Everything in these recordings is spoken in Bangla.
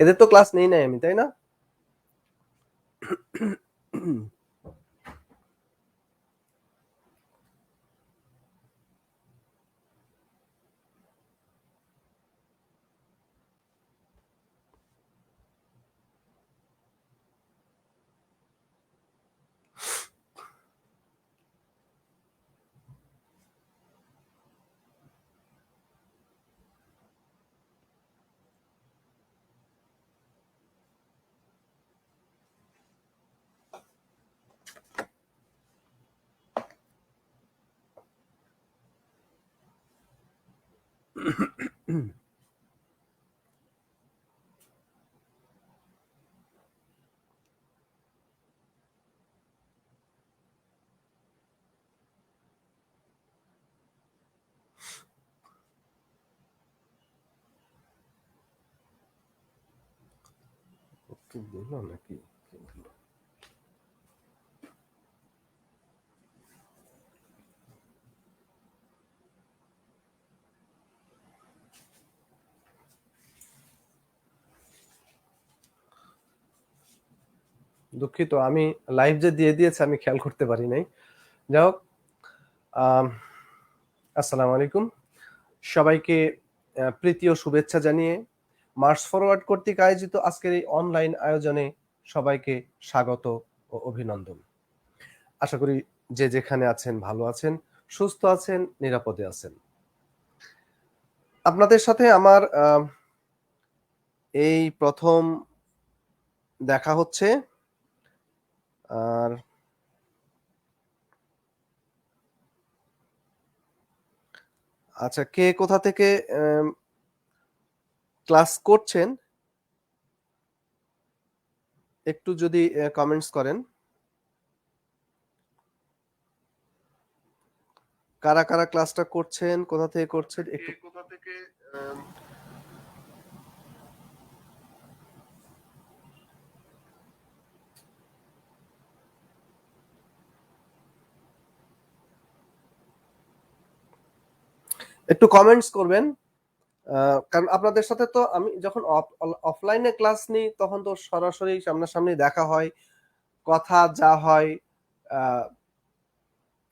এদের তো ক্লাস নেই নাই আমি, তাই না? নাকি দুঃখিত, আমি লাইভ যে দিয়ে দিয়েছে আমি খেয়াল করতে পারি নাই। যাই হোক, আসসালামু আলাইকুম সবাইকে, প্রীতি ও শুভেচ্ছা জানিয়ে মার্চ ফরওয়ার্ড কর্তৃক আয়োজিত আজকের এই অনলাইন আয়োজনে সবাইকে স্বাগত ও অভিনন্দন। আশা করি যে যেখানে আছেন ভালো আছেন, সুস্থ আছেন, নিরাপদে আছেন। আপনাদের সাথে আমার এই প্রথম দেখা হচ্ছে। আর আচ্ছা, কে কোথা থেকে ক্লাস করছেন একটু যদি কমেন্টস করেন। কারা কারা ক্লাসটা করছেন, কোথা থেকে করছেন একটু। কোথা থেকে একটু কমেন্টস করবেন। কারণ আপনাদের সাথে তো আমি যখন অফলাইনে ক্লাস নিই তখন তো সরাসরি সামনাসামনি দেখা হয়, কথা যা হয়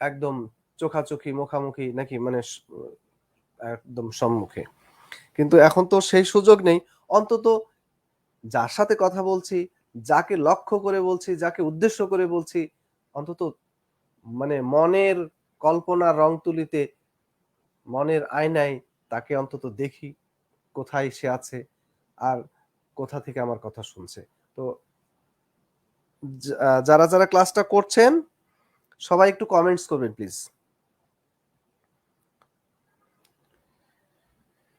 একদম চোখাচোখি মুখামুখি নাকি, মানে একদম সম্মুখে। কিন্তু এখন তো সেই সুযোগ নেই। অন্তত যার সাথে কথা বলছি, যাকে লক্ষ্য করে বলছি, যাকে উদ্দেশ্য করে বলছি, অন্তত মানে মনের কল্পনার রং তুলিতে মনের আয়নায় তাকে অন্তত দেখি, কোথায় সে আছে আর কোথা থেকে আমার কথা শুনছে। তো যারা যারা ক্লাসটা করছেন সবাই একটু কমেন্টস করবেন প্লিজ।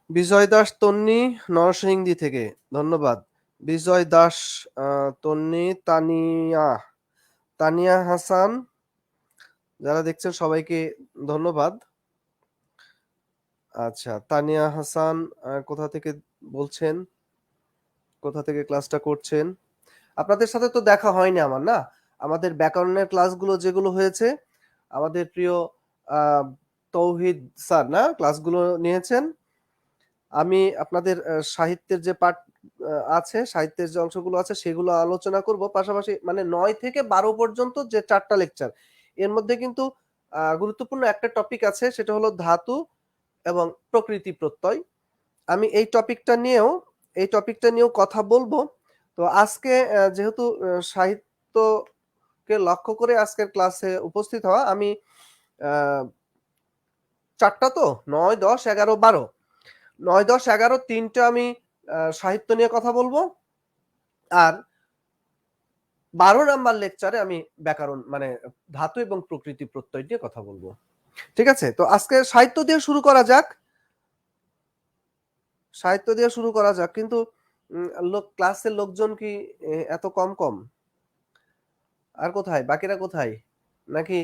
বিজয় দাস তন্নি নরসিংদী থেকে, ধন্যবাদ। বিজয় দাস, তন্নি, তানিয়া, তানিয়া হাসান, যারা দেখছেন সবাইকে ধন্যবাদ। আচ্ছা, তানিয়া হাসান কোথা থেকে বলছেন, কোথা থেকে ক্লাসটা করছেন? আপনাদের সাথে তো দেখা হয়নি আমার, না? আমাদের ব্যাকরণের ক্লাসগুলো যেগুলো হয়েছে, আমাদের প্রিয় তৌহিদ স্যার না ক্লাসগুলো নিয়েছেন। আমি আপনাদের সাহিত্যের যে পাঠ আছে, সাহিত্যের যে অংশগুলো আছে সেগুলো আলোচনা করব। পাশাপাশি মানে 9 থেকে 12 পর্যন্ত যে 4টা লেকচার, এর মধ্যে কিন্তু গুরুত্বপূর্ণ একটা টপিক আছে, সেটা হলো ধাতু এবং প্রকৃতি প্রত্যয়। আমি এই টপিকটা নিয়েও কথা বলবো। তো আজকে যেহেতু সাহিত্যকে লক্ষ্য করে আজকের ক্লাসে উপস্থিত হওয়া, আমি 4টা তো 9, 10, 11, 12, 9, 10, 11 3টা আমি সাহিত্য নিয়ে কথা বলবো। আর 12 নাম্বার লেকচারে আমি ব্যাকরণ মানে ধাতু এবং প্রকৃতি প্রত্যয় নিয়ে কথা বলবো। ঠিক আছে? তো আজকে সাহিত্য দিয়ে শুরু করা যাক। কিন্তু ক্লাসের লোকজন কি এত কম? আর কোথায়? বাকিরা কোথায়? নাকি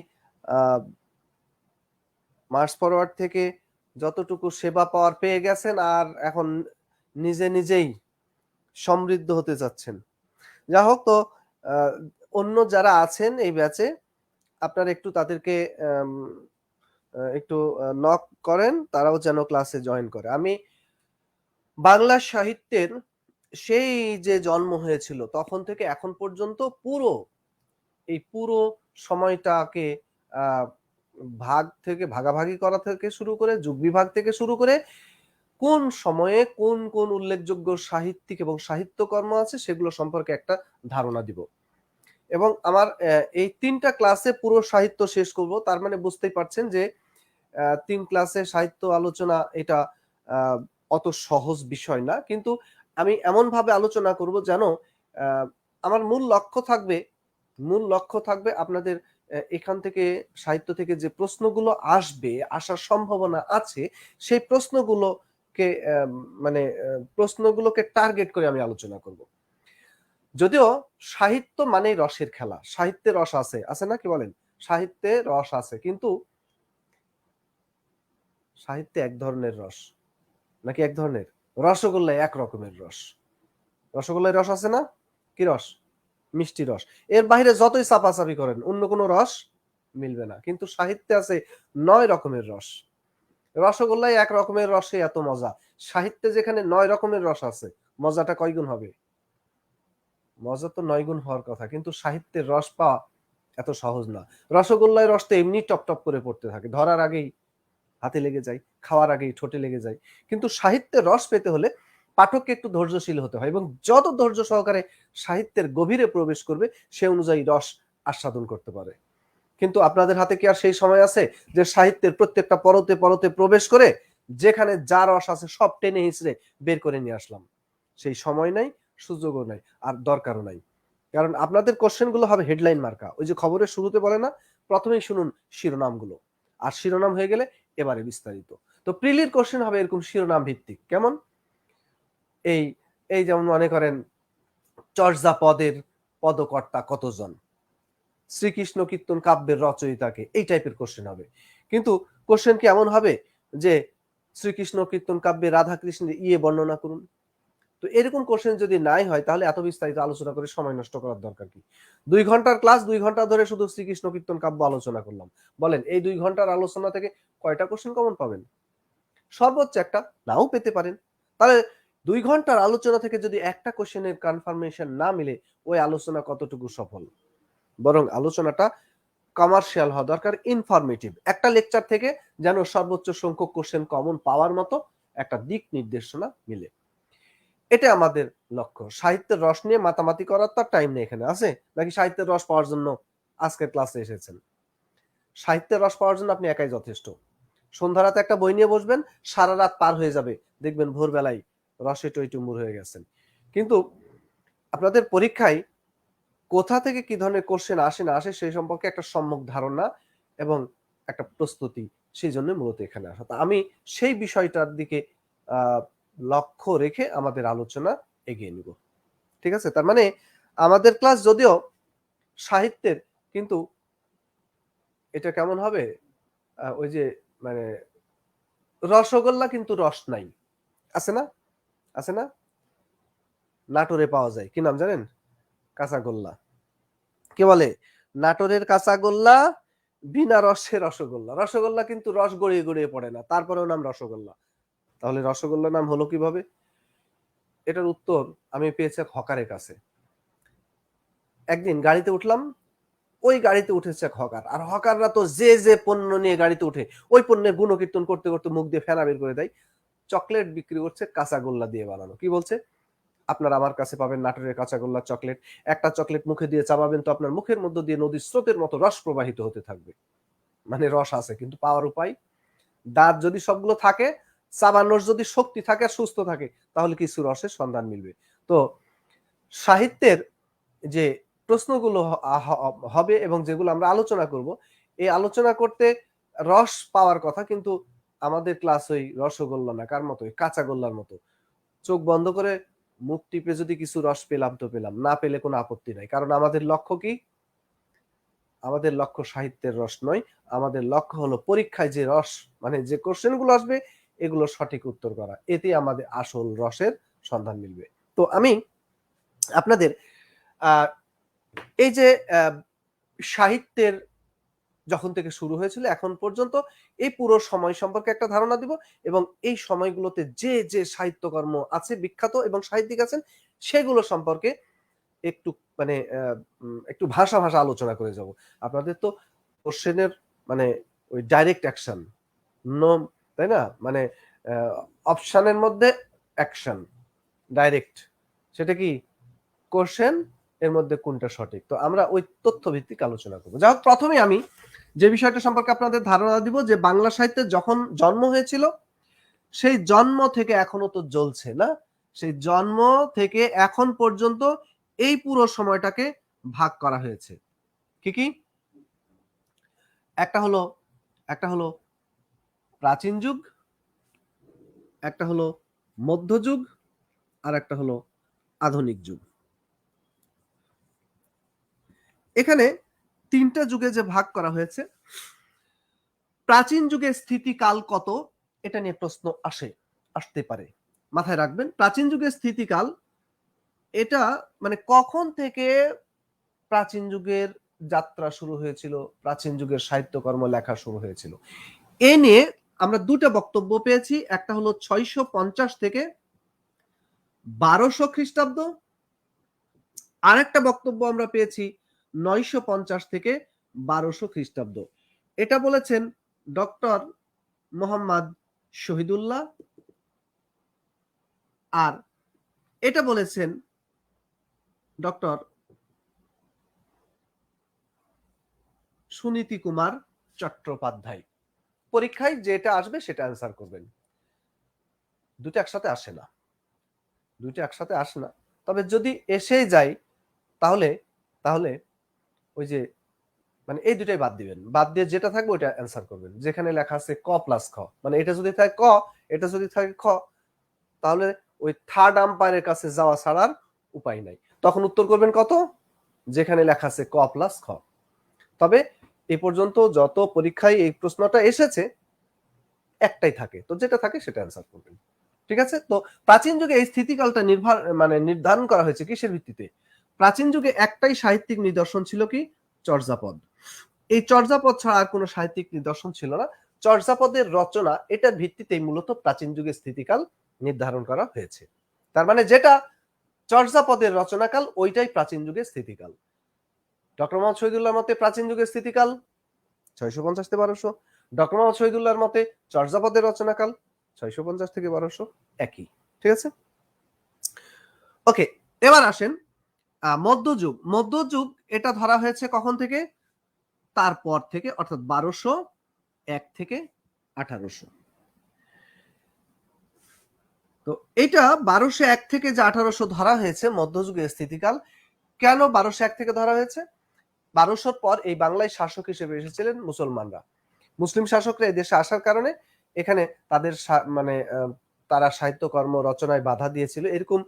মার্চ ফরওয়ার্ড থেকে যতটুকু সেবা পাওয়ার পেয়ে গেছেন আর এখন নিজেই সমৃদ্ধ হতে চাচ্ছেন? যা হোক, তো অন্য যারা আছেন এই ব্যাচে আপনারা একটু তাদেরকে একটু নক করেন, তারাও যেন ক্লাসে জয়েন করে। আমি বাংলা সাহিত্যের সেই যে জন্ম হয়েছিল তখন থেকে এখন পর্যন্ত পুরো সময়টাকে আহ, ভাগাভাগি করা থেকে শুরু করে যুগ বিভাগ থেকে শুরু করে কোন সময়ে কোন কোন উল্লেখযোগ্য সাহিত্যিক এবং সাহিত্যকর্ম আছে সেগুলো সম্পর্কে একটা ধারণা দিব। এবং আমার এই 3টা ক্লাসে পুরো সাহিত্য শেষ করব। তার মানে বুঝতেই পারছেন যে 3 ক্লাসে সাহিত্য আলোচনা এটা আহ, অত সহজ বিষয় না, কিন্তু আমি এমন ভাবে আলোচনা করব যেন আহ, আমার মূল লক্ষ্য থাকবে আপনাদের এখান থেকে সাহিত্য থেকে যে প্রশ্নগুলো আসার সম্ভাবনা আছে সেই প্রশ্নগুলোকে টার্গেট করে আমি আলোচনা করব। যদিও সাহিত্য মানেই রসের খেলা, সাহিত্যে রস আছে না, কি বলেন? সাহিত্যে রস আছে, কিন্তু সাহিত্যে এক ধরনের রস নাকি এক ধরনের? রসগোল্লায় এক রকমের রস। রসগোল্লায় রস আছে না? কি রস? মিষ্টি রস। এর বাইরে যতই চাপাচাপি করেন অন্য কোনো রস মিলবে না, কিন্তু সাহিত্যে আছে 9 রকমের রস। রসগোল্লায় এক রকমের রসে এত মজা, সাহিত্যে যেখানে 9 রকমের রস আছে মজাটা কয় গুণ হবে? মজা তো 9 গুণ হওয়ার কথা, কিন্তু সাহিত্যের রস পাওয়া এত সহজ না। রসগোল্লায় রস তো এমনি টপ টপ করে পড়তে থাকে, ধরার আগেই হাতে লেগে যায়, খাওয়ার আগেই ঠোঁটে লেগে যায়। কিন্তু সাহিত্যের রস পেতে হলে পাঠককে একটু ধৈর্যশীল হতে হয়, এবং যত ধৈর্য সহকারে সাহিত্যের গভীরে প্রবেশ করবে সে অনুযায়ী রস আস্বাদন করতে পারে। কিন্তু আপনাদের হাতে কি আর সেই সময় আছে যে সাহিত্যের প্রত্যেকটা পরতে পরতে প্রবেশ করে যেখানে যা রস আছে সব টেনে হিঁচড়ে বের করে নিয়ে আসলাম? সেই সময় নাই, সুযোগও নাই, আর দরকারও নাই। কারণ আপনাদের কোশ্চেন গুলো হবে হেডলাইন মার্কা। ওই যে খবরের শুরুতে বলে না, প্রথমেই শুনুন শিরোনামগুলো, আর শিরোনাম হয়ে গেলে এবারে বিস্তারিত। তো প্রিলির কোশ্চেন হবে এরকম শিরোনাম ভিত্তিক। কেমন? এই এই যেমন মনে করেন চর্যাপদের পদকর্তা কতজন, শ্রীকৃষ্ণ কীর্তন কাব্যের রচয়িতাকে, এই টাইপের কোশ্চেন হবে। কিন্তু কোশ্চেন কি এমন হবে যে শ্রীকৃষ্ণ কীর্তন কাব্যে রাধা কৃষ্ণের বর্ণনা করুন? তো এরকম কোশ্চেন যদি নাই হয় তাহলে এত বিস্তারিত আলোচনা করে সময় নষ্ট করার দরকার কি? 2 ঘন্টার ক্লাস 2 ঘন্টা ধরে শুধু শ্রীকৃষ্ণ কীর্তন কাব্য আলোচনা করলাম, বলেন এই 2 ঘন্টার আলোচনা থেকে কয়টা কোশ্চেন কমন পাবেন? সর্বোচ্চ একটা, নাও পেতে পারেন। তাহলে 2 ঘন্টার আলোচনা থেকে যদি একটা কোশ্চেনের কনফার্মেশন না মিলে ওই আলোচনা কতটুকু সফল? বরং আলোচনাটা কমার্শিয়াল হওয়া দরকার, ইনফরমেটিভ। একটা লেকচার থেকে যেন সর্বোচ্চ সংখ্যক কোশ্চেন কমন পাওয়ার মতো একটা দিক নির্দেশনা মিলে, এটা আমাদের লক্ষ্য। সাহিত্যের রস নিয়ে মাতামাতি করার তো টাইম নেই এখানে, আছে নাকি? সাহিত্যের রস পাওয়ার জন্য আজকের ক্লাসে এসেছেন? সাহিত্যের রস পাওয়ার জন্য আপনি একাই যথেষ্ট। সন্ধ্যা রাতে একটা বই নিয়ে বসবেন, সারা রাত পার হয়ে যাবে, দেখবেন ভোরবেলায় রসে টইটুম্বুর হয়ে গেছেন। কিন্তু আপনাদের পরীক্ষায় কোথা থেকে কি ধরনের কোশ্চেন আসে না আসে সেই সম্পর্কে একটা সম্যক ধারণা এবং একটা প্রস্তুতি, সেই জন্য মূলত এখানে আসা। আমি সেই বিষয়টার দিকে আহ লক্ষ্য রেখে আমাদের আলোচনা এগিয়ে নিব। ঠিক আছে? তার মানে আমাদের ক্লাস যদিও সাহিত্যের, কিন্তু এটা কেমন হবে? ওই যে মানে রসগোল্লা কিন্তু রস নাই, আছে না? আছে না? নাটোরে পাওয়া যায়, কি নাম জানেন? কাঁচাগোল্লা। কে বলে? নাটোরের কাঁচাগোল্লা, বিনা রসে রসগোল্লা। রসগোল্লা কিন্তু রস গড়িয়ে গড়িয়ে পড়ে না, তারপরেও নাম রসগোল্লা। তাহলে রসগোল্লা নাম হলো কিভাবে? এটার উত্তর আমি পেয়েছি এক হকারের কাছে। একদিন গাড়িতে উঠলাম, ওই গাড়িতে উঠেছে এক হকার, আর হকাররা তো যে যে পণ্য নিয়ে গাড়িতে উঠে ওই পণ্যের গুণকীর্তন করতে করতে মুখ দিয়ে ফেনা বের করে দেয়। চকলেট বিক্রি করছে কাঁচাগোল্লা দিয়ে বানানো। কি বলছে? আপনার আমার কাছে পাবেন নাটোরের কাঁচাগোল্লা চকলেট। একটা চকলেট মুখে দিয়ে চাবাবেন তো আপনার মুখের মধ্য দিয়ে নদীর স্রোতের মতো রস প্রবাহিত হতে থাকবে। মানে রস আছে, কিন্তু পাওয়ার উপায়, দাঁত যদি সবগুলো থাকে, চাবানোর যদি শক্তি থাকে আর সুস্থ থাকে, তাহলে কিছু রসের সন্ধান মিলবে। তো সাহিত্যের যে প্রশ্নগুলো হবে এবং যেগুলো আমরা আলোচনা করব, এই আলোচনা করতে রস পাওয়ার কথা, কিন্তু আমাদের ক্লাস ওই রসগোল্লা না, কার মতো? কাঁচাগোল্লার মতো। চোখ বন্ধ করে মুখ টিপে যদি কিছু রস পেলাম তো পেলাম, না পেলে কোনো আপত্তি নাই। কারণ আমাদের লক্ষ্য কি? আমাদের লক্ষ্য সাহিত্যের রস নয়, আমাদের লক্ষ্য হলো পরীক্ষায় যে রস, মানে যে কোশ্চেন গুলো আসবে এগুলো সঠিক উত্তর করা, এতে আমাদের আসল রসের সন্ধান মিলবে। তো আমি আপনাদের আহ এই যে সাহিত্যের যখন থেকে শুরু হয়েছিল এখন পর্যন্ত এই পুরো সময় সম্পর্কে একটা ধারণা দিব, এবং এই সময়গুলোতে যে যে সাহিত্যকর্ম আছে বিখ্যাত এবং সাহিত্যিক আছেন সেগুলো সম্পর্কে একটু মানে একটু ভাষা ভাষা আলোচনা করে যাব। আপনাদের তো কোশ্চেনের মানে ওই ডাইরেক্ট অ্যাকশন নো, তাই না? মানে অপশনের মধ্যে অ্যাকশন ডাইরেক্ট, সেটা কি কোশ্চেন, এর মধ্যে কোনটা সঠিক। তো আমরা ওই তথ্য ভিত্তিক আলোচনা করবো। যাই হোক, প্রথমে আমি যে বিষয়টা সম্পর্কে আপনাদের ধারণা দিব যে বাংলা সাহিত্যের যখন জন্ম হয়েছিল সেই জন্ম থেকে এখনো তো জ্বলছে না, সেই জন্ম থেকে এখন পর্যন্ত এই পুরো সময়টাকে ভাগ করা হয়েছে। কি কি? একটা হলো একটা হলো প্রাচীন যুগ, একটা হলো মধ্যযুগ, আর একটা হলো আধুনিক যুগ। এখানে তিনটা যুগে যে ভাগ করা হয়েছে, প্রাচীন যুগের স্থিতিকাল কত এটা নিয়ে প্রশ্ন আসতে পারে, মাথায় রাখবেন। প্রাচীন যুগের স্থিতিকাল এটা মানে কখন থেকে প্রাচীন যুগের যাত্রা শুরু হয়েছিল, প্রাচীন যুগের সাহিত্যকর্ম লেখা শুরু হয়েছিল, এ নিয়ে আমরা দুটো বক্তব্য পেয়েছি। একটা হলো 650 থেকে 1200 খ্রিস্টাব্দ, আর একটা বক্তব্য আমরা পেয়েছি 950 থেকে 1200 খ্রিস্টাব্দ। এটা বলেছেন ডক্টর মোহাম্মদ শহীদুল্লাহ, আর এটা বলেছেন ডক্টর সুনীতি কুমার চট্টোপাধ্যায়। পরীক্ষায় যেটা আসবে সেটা অ্যান্সার করবেন। দুটো একসাথে আসে না, দুটো একসাথে আসে না, তবে যদি এসেই যায় তাহলে তাহলে ওই যে মানে এই দুটাই বাদ দিবেন, বাদ দিয়ে যেটা থাকবে ওটা অ্যান্সার করবেন। যেখানে লেখা আছে ক প্লাস খ, মানে এটা যদি থাকে ক, এটা যদি থাকে খ, তাহলে ওই থার্ড আম্পায়ারের কাছে যাওয়া ছাড়ার উপায় নাই। তখন উত্তর করবেন কত? যেখানে লেখা আছে ক প্লাস খ। তবে এ পর্যন্ত যত পরীক্ষায় এই প্রশ্নটা এসেছে একটাই থাকে, তো যেটা থাকে সেটা অ্যান্সার করবেন। ঠিক আছে? তো প্রাচীন যুগে এই স্থিতিকালটা নির্ধারণ করা হয়েছে কিসের ভিত্তিতে? প্রাচীন যুগে একটাই সাহিত্যিক নিদর্শন ছিল কি? চর্যাপদ। এই চর্যাপদ ছাড়া আর কোনো সাহিত্যিক নিদর্শন ছিল না। চর্যাপদের রচনা এটার ভিত্তিতেই মূলত প্রাচীন যুগের স্থিতিকাল নির্ধারণ করা হয়েছে। তার মানে যেটা চর্যাপদের রচনাকাল ওইটাই প্রাচীন যুগের স্থিতিকাল। ডক্টর মোহাম্মদ শহীদুল্লাহর মতে প্রাচীন যুগের স্থিতিকাল 650 থেকে 1200, ডক্টর মোহাম্মদ শহীদুল্লাহর মতে চর্যাপদের রচনাকাল 650 থেকে 1200, একই। ঠিক আছে? ওকে, এবার আসেন মধ্যযুগ। মধ্যযুগ এটা ধরা হয়েছে কখন থেকে? তারপর থেকে, অর্থাৎ 1201 থেকে 1800। তো এটা 1201 থেকে যে 1800 ধরা হয়েছে মধ্যযুগের স্থিতিকাল, কেন 1201 থেকে ধরা হয়েছে? 1200 পর এই বাংলায় শাসক হিসেবে এসেছিলেন মুসলমানরা। মুসলিম শাসকরা এই দেশে আসার কারণে এখানে তাদের মানে তারা সাহিত্যকর্ম রচনায় বাধা দিয়েছিল, এরকম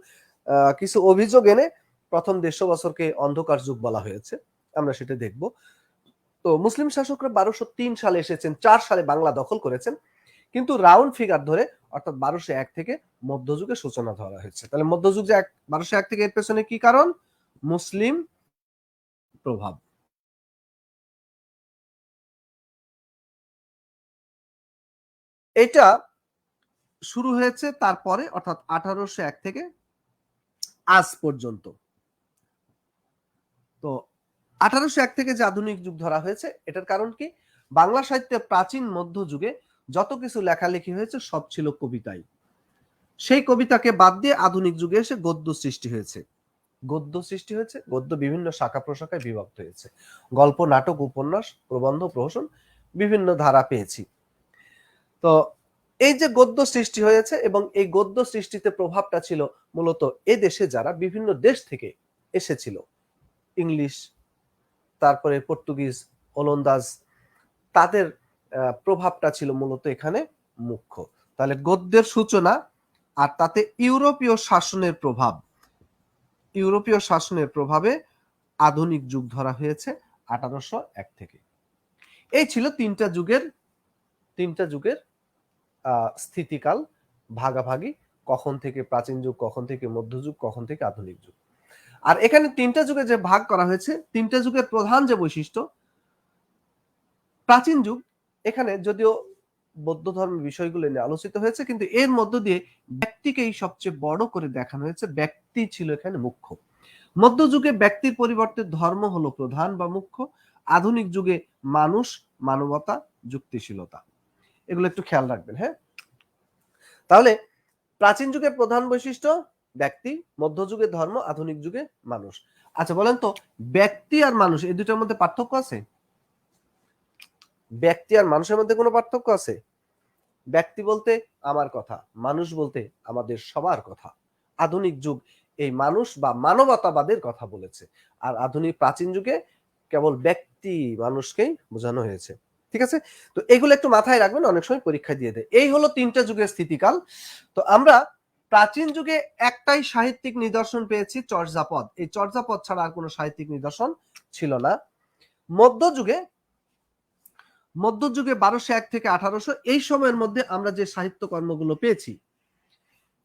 কিছু অভিযোগ এনে প্রথম 150 বছরকে অন্ধকার যুগ বলা হয়েছে, আমরা সেটা দেখব। তো মুসলিম শাসকরা 1203 সালে এসেছেন, 4 সালে বাংলা দখল করেছেন, কিন্তু রাউন্ড ফিগার ধরে অর্থাৎ 1201 থেকে মধ্যযুগের সূচনা ধরা হয়েছে। তাহলে মধ্যযুগ যে 1201 থেকে এর পেছনে কি কারণ? মুসলিম প্রভাব। এটা শুরু হয়েছে তারপরে, অর্থাৎ 1801 থেকে আজ পর্যন্ত। তো 1801 থেকে যে আধুনিক যুগ ধরা হয়েছে এটার কারণ কি? বাংলা সাহিত্যে প্রাচীন মধ্যযুগে যত কিছু লেখালেখি হয়েছে সব ছিল কবিতায়। সেই কবিতাকে বাদ দিয়ে আধুনিক যুগে এসে গদ্য সৃষ্টি হয়েছে। গদ্য বিভিন্ন শাখা প্রশাখায় বিভক্ত হয়েছে। গল্প, নাটক, উপন্যাস, প্রবন্ধ, প্রহসন, বিভিন্ন ধারা পেয়েছি। তো এই যে গদ্য সৃষ্টি হয়েছে এবং এই গদ্য সৃষ্টিতে প্রভাবটা ছিল মূলত এ দেশে যারা বিভিন্ন দেশ থেকে এসেছিল, ইংলিশ, তারপরে পর্তুগিজ, ওলন্দাজ, তাদের প্রভাবটা ছিল মূলত এখানে মুখ্য। তাহলে গদ্যের সূচনা, আর তাতে ইউরোপীয় শাসনের প্রভাবে আধুনিক যুগ ধরা হয়েছে 1801 থেকে। এই ছিল তিনটা যুগের স্থিতিকাল ভাগাভাগি, কখন থেকে প্রাচীন যুগ, কখন থেকে মধ্যযুগ, কখন থেকে আধুনিক যুগ। আর এখানে তিনটা যুগে যে ভাগ করা হয়েছে, তিনটা যুগের প্রধান যে বৈশিষ্ট্য, প্রাচীন যুগ, এখানে যদিও বৌদ্ধ ধর্মের বিষয়গুলো নিয়ে আলোচিত হয়েছে, কিন্তু এর মধ্য দিয়ে ব্যক্তিকেই সবচেয়ে বড় করে দেখানো হয়েছে। ব্যক্তি ছিল এখানে মুখ্য। মধ্যযুগে ব্যক্তির পরিবর্তে ধর্ম হলো প্রধান বা মুখ্য। আধুনিক যুগে মানুষ, মানবতা, যুক্তিশীলতা, এগুলো একটু খেয়াল রাখবেন। হ্যাঁ, তাহলে প্রাচীন যুগের প্রধান বৈশিষ্ট্য ব্যক্তি, মধ্যযুগে ধর্ম, আধুনিক যুগে মানুষ। আচ্ছা বলেন তো, ব্যক্তি আর মানুষ এই দুটার মধ্যে পার্থক্য আছে? ব্যক্তি আর মানুষের মধ্যে কোনো পার্থক্য আছে? ব্যক্তি বলতে আমার কথা, মানুষ বলতে আমাদের সবার কথা। আধুনিক যুগ এই মানুষ বা মানবতাবাদের কথা বলেছে, আর আধুনিক প্রাচীন যুগে কেবল ব্যক্তি মানুষকেই বোঝানো হয়েছে। ঠিক আছে, তো এগুলো একটু মাথায় রাখবেন, অনেক সময় পরীক্ষা দিয়ে দেয়। এই হলো তিনটা যুগের স্থিতিকাল। তো আমরা প্রাচীন যুগে একটাই সাহিত্যিক নিদর্শন পেয়েছি, চর্যাপদ। এই চর্যাপদ ছাড়া আর কোনো সাহিত্যিক নিদর্শন ছিল না। মধ্যযুগে 1201 থেকে 1800 এই সময়ের মধ্যে আমরা যে সাহিত্য কর্মগুলো পেয়েছি,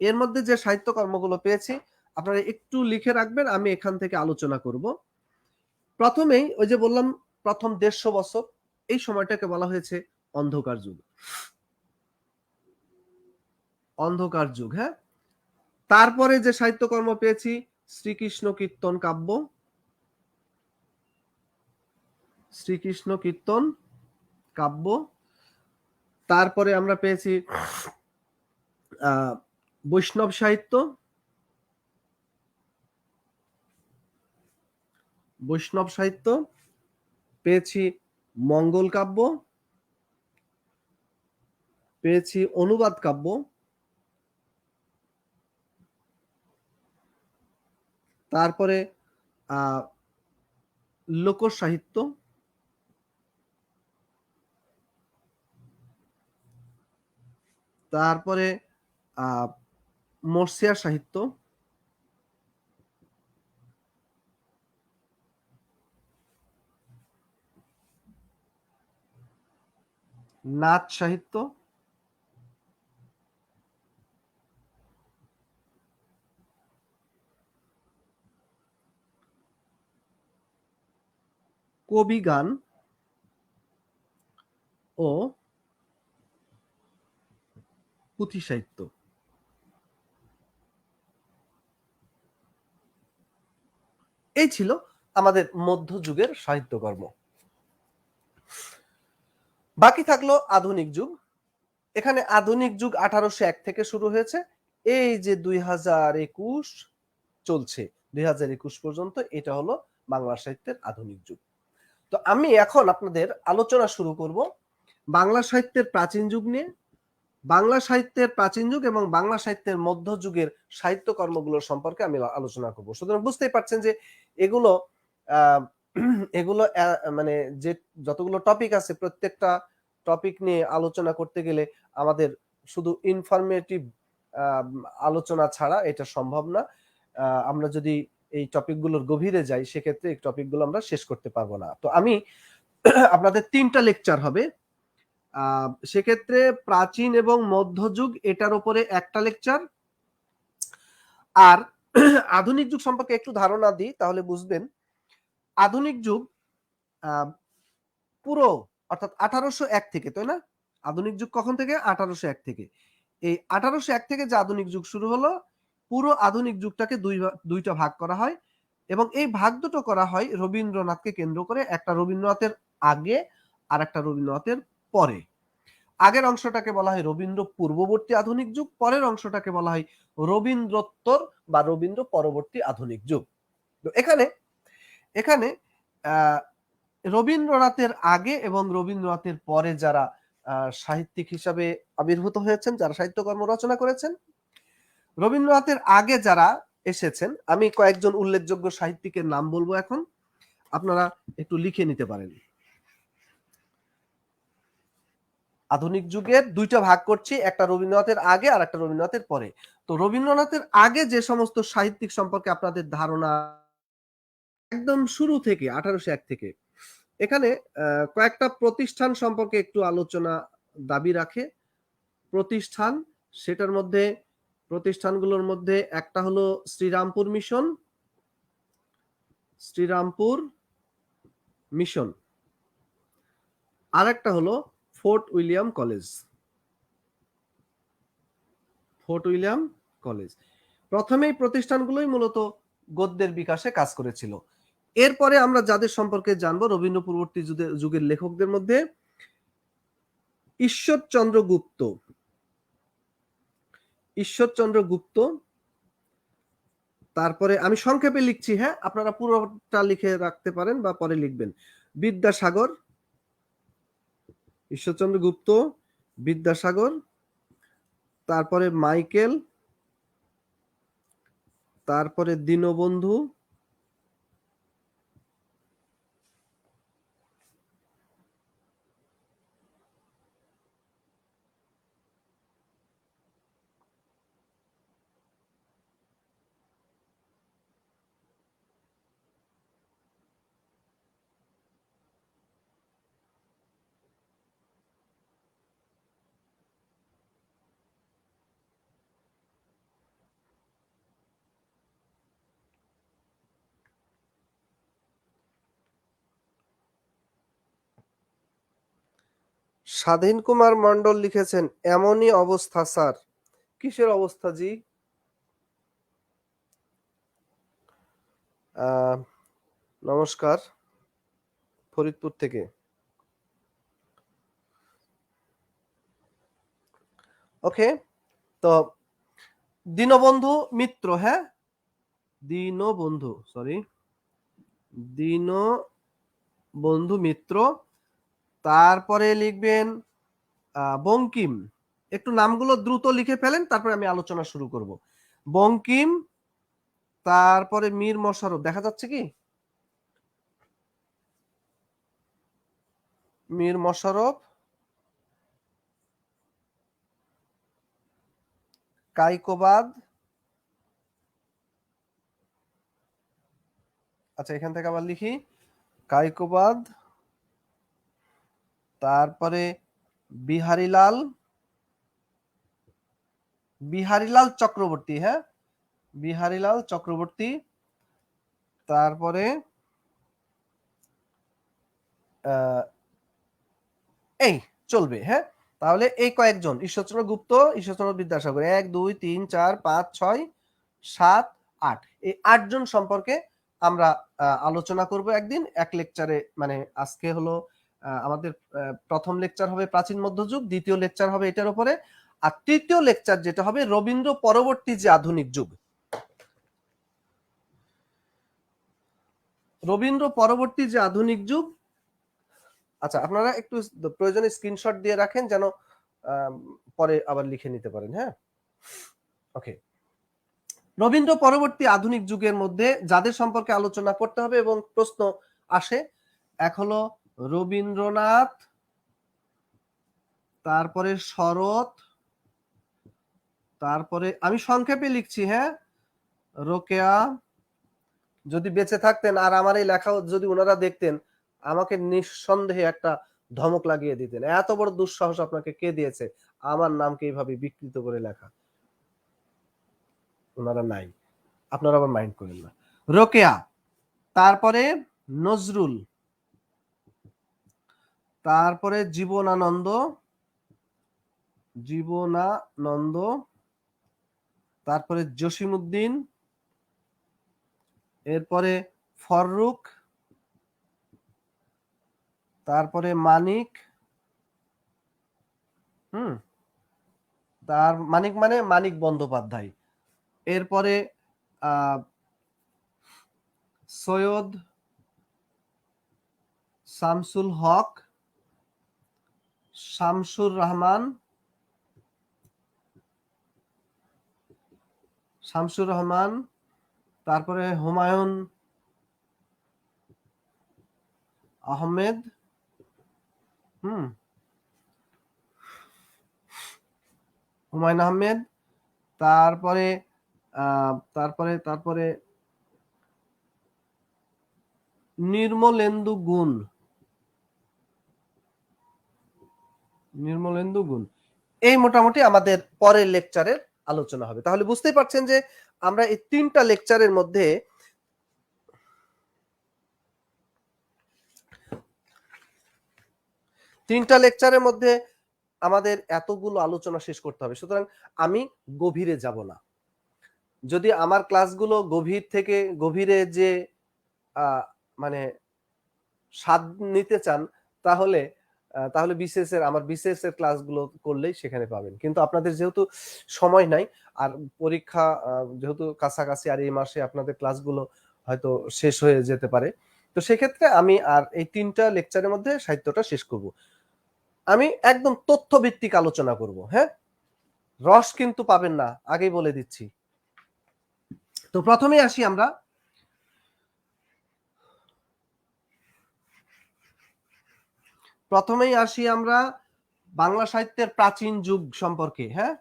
এর মধ্যে যে সাহিত্য কর্মগুলো পেয়েছি আপনারা একটু লিখে রাখবেন, আমি এখান থেকে আলোচনা করব। প্রথমেই ওই যে বললাম প্রথম 150 বছর, এই সময়টাকে বলা হয়েছে অন্ধকার যুগ। অন্ধকার যুগ, হ্যাঁ। তারপরে যে সাহিত্যকর্ম পেয়েছি শ্রীকৃষ্ণ কীর্তন কাব্য, শ্রীকৃষ্ণ কীর্তন কাব্য। তারপরে আমরা পেয়েছি বৈষ্ণব সাহিত্য, বৈষ্ণব সাহিত্য পেয়েছি, মঙ্গল কাব্য পেয়েছি, অনুবাদ কাব্য, তারপরে লোক সাহিত্য, তারপরে মর্সিয়া সাহিত্য, নাচ সাহিত্য, কবি গান ও পুঁথি সাহিত্য। এই ছিল আমাদের মধ্যযুগের সাহিত্যকর্ম। বাকি থাকলো আধুনিক যুগ। এখানে আধুনিক যুগ 1801 থেকে শুরু হয়েছে, এই যে 2021 চলছে, 2021 পর্যন্ত এটা হলো বাংলা সাহিত্যের আধুনিক যুগ। তো আমি এখন আপনাদের আলোচনা শুরু করব বাংলা সাহিত্যের প্রাচীন যুগ নিয়ে। বাংলা সাহিত্যের প্রাচীন যুগ এবং বাংলা সাহিত্যের মধ্যযুগের সাহিত্য কর্মগুলো সম্পর্কে আমি আলোচনা করব। সুতরাং বুঝতেই পারছেন যে এগুলো এগুলো মানে যে যতগুলো টপিক আছে, প্রত্যেকটা টপিক নিয়ে আলোচনা করতে গেলে আমাদের শুধু ইনফরমেটিভ আলোচনা ছাড়া এটা সম্ভব না। আমরা যদি এই টপিকগুলোর গভীরে যাই, সেক্ষেত্রে এই টপিকগুলো আমরা শেষ করতে পারবো না। তো আমি আপনাদের 3টা লেকচার হবে, সেক্ষেত্রে প্রাচীন এবং মধ্যযুগ এটার উপরে একটা লেকচার, আর আধুনিক যুগ সম্পর্কে একটু ধারণা দিই তাহলে বুঝবেন। আধুনিক যুগ পুরো অর্থাৎ 1801 থেকে, তাই না? আধুনিক যুগ কখন থেকে? 1801 থেকে। এই 1801 থেকে যে আধুনিক যুগ শুরু হলো, পুরো আধুনিক যুগটাকে দুইটা ভাগ করা হয়, এবং এই ভাগ দুটো করা হয় রবীন্দ্রনাথকে কেন্দ্র করে। একটা রবীন্দ্রনাথের আগে আর একটা রবীন্দ্রনাথের পরে। আগের অংশটাকে বলা হয় রবীন্দ্র পূর্ববর্তী আধুনিক যুগ, পরের অংশটাকে বলা হয় রবীন্দ্রোত্তর বা রবীন্দ্র পরবর্তী আধুনিক যুগ। তো এখানে এখানে রবীন্দ্রনাথের আগে এবং রবীন্দ্রনাথের পরে যারা সাহিত্যিক হিসাবে আবির্ভূত হয়েছেন, যারা সাহিত্যকর্ম রচনা করেছেন, রবীন্দ্রনাথের আগে যারা এসেছেন, আমি কয়েকজন উল্লেখযোগ্য সাহিত্যিকের নাম বলবো এখন, আপনারা একটু লিখে নিতে পারেন। আধুনিক যুগের দুইটা ভাগ করছি, একটা রবীন্দ্রনাথের আগে আর একটা রবীন্দ্রনাথের পরে। তো রবীন্দ্রনাথের আগে যে সমস্ত সাহিত্যিক সম্পর্কে আপনাদের ধারণা একদম শুরু থেকে 1801 থেকে, এখানে কয়েকটা প্রতিষ্ঠান সম্পর্কে একটু আলোচনা দাবি রাখে। প্রতিষ্ঠান, সেটার মধ্যে প্রতিষ্ঠানগুলোর মধ্যে একটা হলো শ্রীরামপুর মিশন, শ্রীরামপুর মিশন। আর একটা হলো fort William college. Fort William college প্রথমেই প্রতিষ্ঠানগুলোই মূলত গদ্যের বিকাশে কাজ করেছিল। এরপরে আমরা যাদের সম্পর্কে জানবো রবীন্দ্র পূর্ববর্তী যুগের লেখকদের মধ্যে ঈশ্বরচন্দ্র গুপ্ত। ঈশ্বরচন্দ্র গুপ্ত, তারপরে আমি সংক্ষেপে লিখছি, হ্যাঁ আপনারা পুরোটা লিখে রাখতে পারেন বা পরে লিখবেন। বিদ্যাসাগর, ঈশ্বরচন্দ্র গুপ্ত, বিদ্যাসাগর, তারপরে মাইকেল, তারপরে দীনবন্ধু, স্বাধীন কুমার মন্ডল লিখেছেন এমনই অবস্থা স্যার। কিসের অবস্থা জি? নমস্কার, ফরিদপুর থেকে। ওকে, তো দীনবন্ধু মিত্র, হ্যাঁ দীনবন্ধু, সরি দীনবন্ধু মিত্র, তারপরে লিখবেন বঙ্কিম। একটু নামগুলো দ্রুত লিখে ফেলেন, তারপরে আমি আলোচনা শুরু করব। বঙ্কিম, তারপরে মীর মশারফ, দেখা যাচ্ছে কি? মীর মশারফ, কাইকোবাদ, আচ্ছা এখান থেকে আবার লিখি কাইকোবাদ, তারপরে বিহারীলাল, বিহারীলাল চক্রবর্তী, হ্যাঁ বিহারীলাল চক্রবর্তী, তারপরে এই চলবে, হ্যাঁ তাহলে এই কয়েকজন ঈশ্বরচন্দ্র গুপ্ত, ঈশ্বরচন্দ্র বিদ্যাসাগর, 1 2 3 4 5 6 7 8, এই 8 জন সম্পর্কে আমরা আলোচনা করব একদিন এক লেকচারে। মানে আজকে হলো আমাদের প্রথম লেকচার হবে প্রাচীন মধ্যযুগ, দ্বিতীয় লেকচার হবে এটার উপরে, আর তৃতীয় লেকচার যেটা হবে রবীন্দ্র পরবর্তী যে আধুনিক যুগ। রবীন্দ্র পরবর্তী যে আধুনিক যুগ, আচ্ছা আপনারা একটু প্রয়োজনে স্ক্রিনশট দিয়ে রাখেন যেন পরে আবার লিখে নিতে পারেন, হ্যাঁ ওকে। রবীন্দ্র পরবর্তী আধুনিক যুগের মধ্যে যাদের সম্পর্কে আলোচনা করতে হবে এবং প্রশ্ন আসে, এক হলো রবীন্দ্রনাথ, তারপরে শরৎ, তারপরে আমি সংক্ষেপে লিখছি, হ্যাঁ রোকেয়া। যদি বেঁচে থাকতেন আর আমার এই লেখা যদি ওনারা দেখতেন, আমাকে নিঃসন্দেহে একটা ধমক লাগিয়ে দিতেন, এত বড় দুঃসাহস আপনাকে কে দিয়েছে আমার নামকে এইভাবে বিকৃত করে লেখা। ওনারা নাই, আপনারা আবার মাইন্ড করেন না। রোকেয়া, তারপরে নজরুল, তারপরে জীবনানন্দ, জীবনানন্দ, তারপরে জসিমউদ্দিন, এরপরে ফররুখ, তারপরে মানিক, তার মানিক মানে মানিক বন্দ্যোপাধ্যায়, এরপরে সৈয়দ শামসুল হক, শামসুর রহমান, শামসুর রহমান, তারপরে হুমায়ুন আহমেদ, হুমায়ুন আহমেদ, তারপরে তারপরে তারপরে নির্মলেন্দু গুণ, নির্মলেন্দু গুণ। এই মোটামুটি আমাদের পরের লেকচারের আলোচনা হবে। তাহলে বুঝতেই পারছেন যে আমরা এই 3টা লেকচারের মধ্যে 3টা লেকচারের মধ্যে আমাদের এতগুলো আলোচনা শেষ করতে হবে, সুতরাং আমি গভীরে যাব না। যদি আমার ক্লাসগুলো গভীর থেকে গভীরে যে মানে স্বাদ নিতে চান, তাহলে তাহলে বিসিএস এর আমার বিসিএস এর ক্লাসগুলো করলেই সেখানে পাবেন। কিন্তু আপনাদের যেহেতু সময় নাই, আর পরীক্ষা যেহেতু কাছাকাছি, আর এই মাসে আপনাদের ক্লাসগুলো হয়তো শেষ হয়ে যেতে পারে, তো সেক্ষেত্রে আমি আর এই 3টা লেকচারের মধ্যে সাহিত্যটা শেষ করব। আমি একদম তথ্য ভিত্তিক আলোচনা করব, হ্যাঁ, রস কিন্তু পাবেন না, আগেই বলে দিচ্ছি। তো প্রথমেই আসি আমরা বাংলা সাহিত্যের প্রাচীন যুগ সম্পর্কে, হ্যাঁ,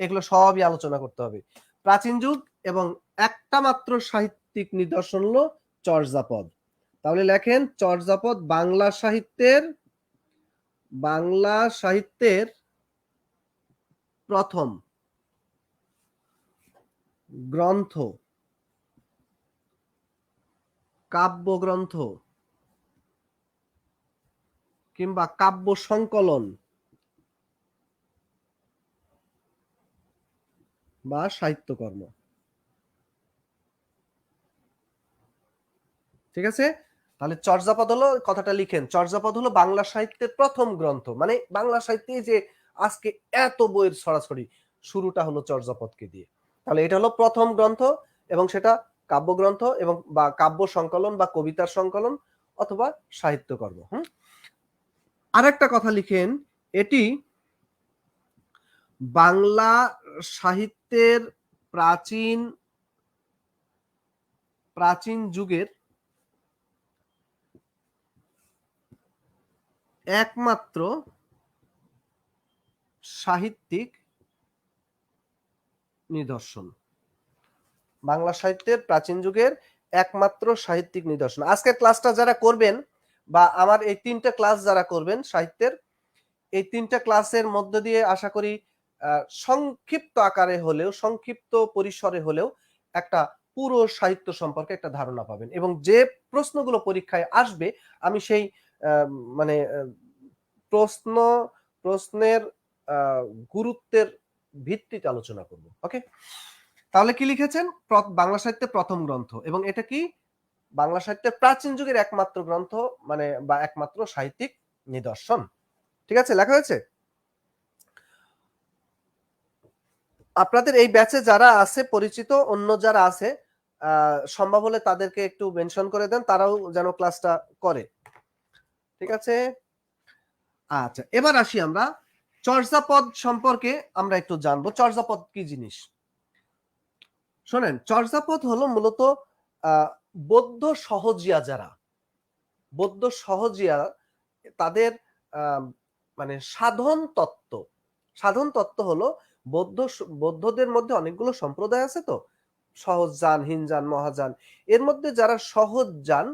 এগুলো সবই আলোচনা করতে হবে। প্রাচীন যুগ এবং একটা মাত্র সাহিত্যিক নিদর্শন হলো চর্যাপদ। তাহলে লেখেন, চর্যাপদ বাংলা সাহিত্যের প্রথম গ্রন্থ, কাব্যগ্রন্থ কিংবা কাব্য সংকলন বা সাহিত্যকর্ম। ঠিক আছে, তাহলে চর্যাপদ হলো, কথাটা লিখেন, চর্যাপদ হলো বাংলা সাহিত্যের প্রথম গ্রন্থ। মানে বাংলা সাহিত্যে যে আজকে এত বইয়ের ছড়াছড়ি, শুরুটা হলো চর্যাপদকে দিয়ে। তাহলে এটা হলো প্রথম গ্রন্থ, এবং সেটা কাব্যগ্রন্থ এবং বা কাব্য সংকলন বা কবিতার সংকলন অথবা সাহিত্যকর্ম। আরেকটা কথা লিখেন, এটি বাংলা সাহিত্যের প্রাচীন যুগের একমাত্র সাহিত্যিক নিদর্শন। বাংলা সাহিত্যের প্রাচীন যুগের একমাত্র সাহিত্যিক নিদর্শন। আজকের ক্লাসটা যারা করবেন, বা আমার এই 3টা ক্লাস যারা করবেন সাহিত্যের, এই 3টা ক্লাসের মধ্য দিয়ে আশা করি সংক্ষিপ্ত আকারে হলেও, সংক্ষিপ্ত পরিসরে হলেও একটা পুরো সাহিত্য সম্পর্কে একটা ধারণা পাবেন, এবং যে প্রশ্নগুলো পরীক্ষায় আসবে আমি সেই মানে প্রশ্নের গুরুত্বের ভিত্তিতে আলোচনা করব। ওকে, তাহলে কি লিখেছেন, বাংলা সাহিত্যের প্রথম গ্রন্থ, এবং এটা কি বাংলা সাহিত্যের প্রাচীন যুগের একমাত্র গ্রন্থ, মানে বা একমাত্র সাহিত্যিক নিদর্শন। ঠিক আছে, লেখা হয়েছে। আপনাদের এই ব্যাচে যারা আছে পরিচিত, অন্য যারা আছে সম্ভব হলে তাদেরকে একটু মেনশন করে দেন, তারাও যেন ক্লাসটা করে। ঠিক আছে, আচ্ছা, এবার আসি আমরা চর্যাপদ সম্পর্কে আমরা একটু জানবো। চর্যাপদ কি জিনিস শোনেন, চর্যাপদ হলো মূলত বৌদ্ধ সহজিয়া, বৌদ্ধ সহজিয়া তাদের মানে সাধন তত্ত্ব হলো, বৌদ্ধদের মধ্যে অনেকগুলো সম্প্রদায় আছে, তো সহজ যান, হীনযান, মহাযান, এর মধ্যে যারা সহজ যান,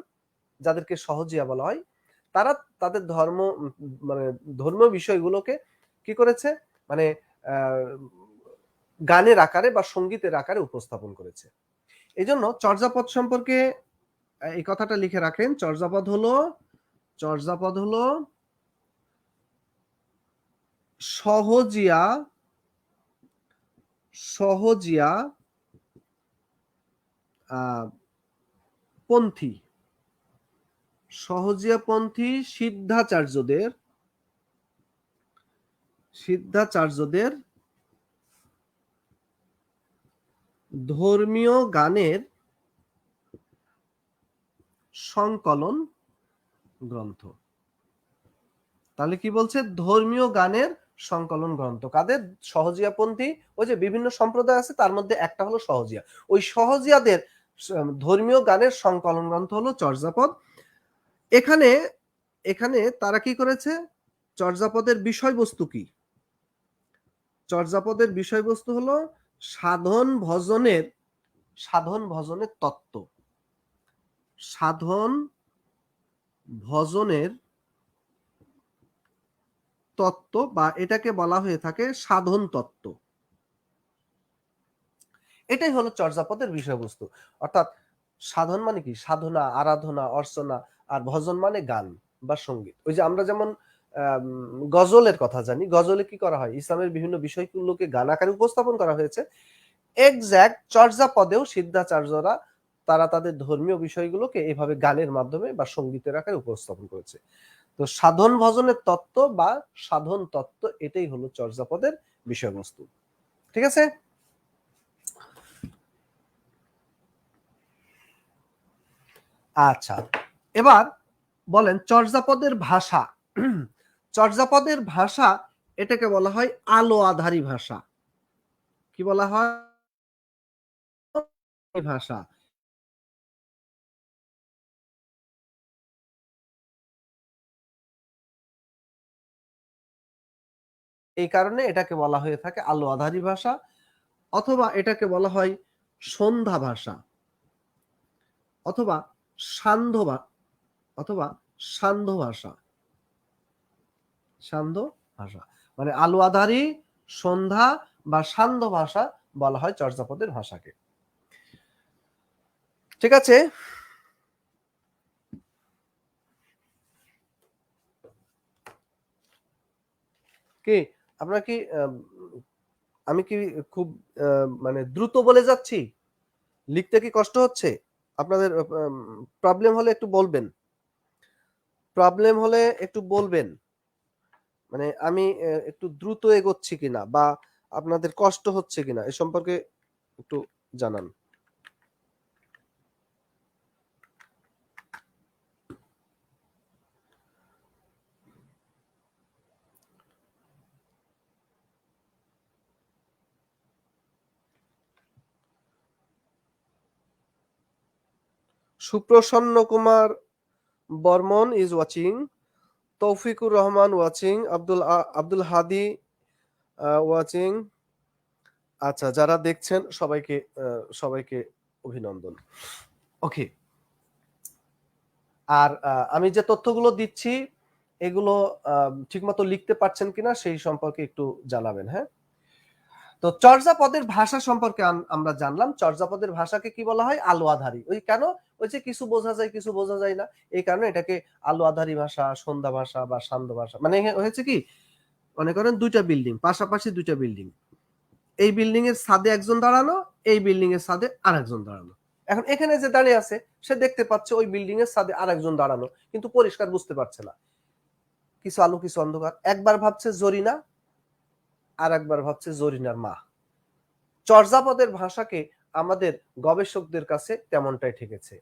যাদেরকে সহজিয়া বলা হয়, তারা তাদের মানে ধর্মীয় বিষয়গুলোকে কি করেছে, মানে গানের আকারে বা সঙ্গীতের আকারে উপস্থাপন করেছে। এই জন্য চর্যাপদ সম্পর্কে এই কথাটা লিখে রাখেন, চর্যাপদ হলো সহজিয়া পন্থী সিদ্ধাচার্যদের ধর্মীয় গানের সংকলন গ্রন্থ। তাহলে কি বলছে, ধর্মীয় গানের সংকলন গ্রন্থ। কাদের? সহজিয়াপন্থী, ওই যে বিভিন্ন সম্প্রদায় আছে, তার মধ্যে একটা হলো সহজিয়া, ওই সহজিয়াদের ধর্মীয় গানের সংকলন গ্রন্থ হলো চর্যাপদ। এখানে তারা কি করেছে, চর্যাপদের বিষয়বস্তু কি? চর্যাপদের বিষয়বস্তু হলো সাধন ভজনের তত্ত্ব, বা এটাকে বলা হয়ে থাকে সাধন তত্ত্ব। এটাই হলো চর্যাপদের বিষয়বস্তু। অর্থাৎ সাধন মানে কি? সাধনা, আরাধনা, অর্চনা, আর ভজন মানে গান বা সঙ্গীত। ওই যে আমরা যেমন গজলের কথা জানি। গজলে কি করা হয়, ইসলামের বিভিন্ন বিষয়গুলোকে গান আকারে উপস্থাপন করা হয়েছে। এক্সাক্ট চর্যাপদেও সিদ্ধাচার্যরা তারা তাদের ধর্মীয় বিষয়গুলোকে এভাবে গানের মাধ্যমে বা সঙ্গীতের আকারে উপস্থাপন করেছে। তো সাধন ভজনের তত্ত্ব বা সাধন তত্ত্ব এটাই হলো চর্যাপদের বিষয়বস্তু। ঠিক আছে? আচ্ছা, এবার বলেন চর্যাপদের ভাষা। চর্যাপদের ভাষা এটাকে বলা হয় আলো আধারী ভাষা। কি বলা হয়? ভাষা। এই কারণে এটাকে বলা হয়ে থাকে আলো আধারী ভাষা, অথবা এটাকে বলা হয় সন্ধ্যা ভাষা, অথবা সান্ধ্য অথবা সান্ধ্য ভাষা। সান্ধ্য ভাষা মানে আলো আধারী, সন্ধ্যা বা সান্ধ্য ভাষা বলা হয় চর্যাপদের ভাষাকে। ঠিক আছে? কি আপনার কি আমি কি খুব মানে দ্রুত বলে যাচ্ছি? লিখতে কি কষ্ট হচ্ছে? আপনাদের প্রবলেম হলে একটু বলবেন। প্রবলেম হলে একটু বলবেন। মানে আমি একটু দ্রুত এগোচ্ছি কিনা বা আপনাদের কষ্ট হচ্ছে কিনা এ সম্পর্কে একটু জানান। Suprasanna Kumar Barman is watching, Taufiqur Rahman watching, Abdul Hadi watching. আচ্ছা, যারা দেখছেন সবাইকে সবাইকে অভিনন্দন। ওকে। আর আমি যে তথ্যগুলো দিচ্ছি এগুলো ঠিকমতো লিখতে পারছেন কিনা সেই সম্পর্কে একটু জানাবেন। হ্যাঁ, তো চর্যাপদের ভাষা সম্পর্কে আমরা জানলাম। চর্যাপদের ভাষাকে কি বলা হয়? আলো আধারী। ওই কেন? ওই যে কিছু বোঝা যায় কিছু বোঝা যায় না, এই কারণে এটাকে আলো আধারী ভাষা, সন্ধ্যা ভাষা বা সান্ধ্য ভাষা। মানে হয়েছে কি, মনে করেন দুইটা বিল্ডিং, পাশাপাশি দুইটা বিল্ডিং, এই বিল্ডিং এর ছাদে একজন দাঁড়ানো, এই বিল্ডিং এর ছাদে আরেকজন দাঁড়ানো। এখন এখানে যে দাঁড়িয়ে আছে সে দেখতে পাচ্ছে ওই বিল্ডিং এর ছাদে আরেকজন দাঁড়ানো, কিন্তু পরিষ্কার বুঝতে পারছে না, কিছু আলো কিছু অন্ধকার। একবার ভাবছে জরিনা, আর একবার ভাবছে জরিনার মা। চর্যাপদের ভাষাকে আমাদের গবেষকদের কাছে তেমনটাই ঠেকেছে।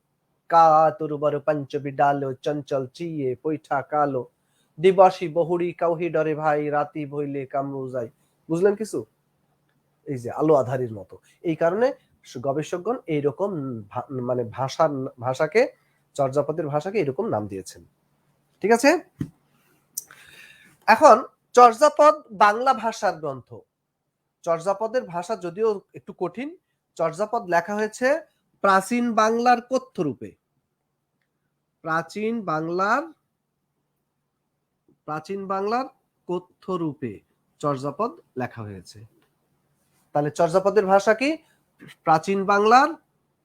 কা তরুবর পঞ্চবি ডালো চঞ্চল চিয়ে পৈঠা কালো, দিবাসী বহুড়ি কাউহি ডরে ভাই রাতি ভইলে কামরু যাই। বুঝলেন কিছু? এই যে আলো আধারির মতো। এই কারণে গবেষকগণ এইরকম মানে ভাষাকে, চর্যাপদের ভাষাকে এরকম নাম দিয়েছেন। ঠিক আছে? এখন চর্যাপদ বাংলা ভাষার গ্রন্থ। চর্যাপদের ভাষা যদিও একটু কঠিন, চর্যাপদ লেখা হয়েছে প্রাচীন বাংলার কথ্য রূপে। প্রাচীন বাংলার কথ্য রূপে চর্যাপদ লেখা হয়েছে। তাহলে চর্যাপদের ভাষা কি? প্রাচীন বাংলার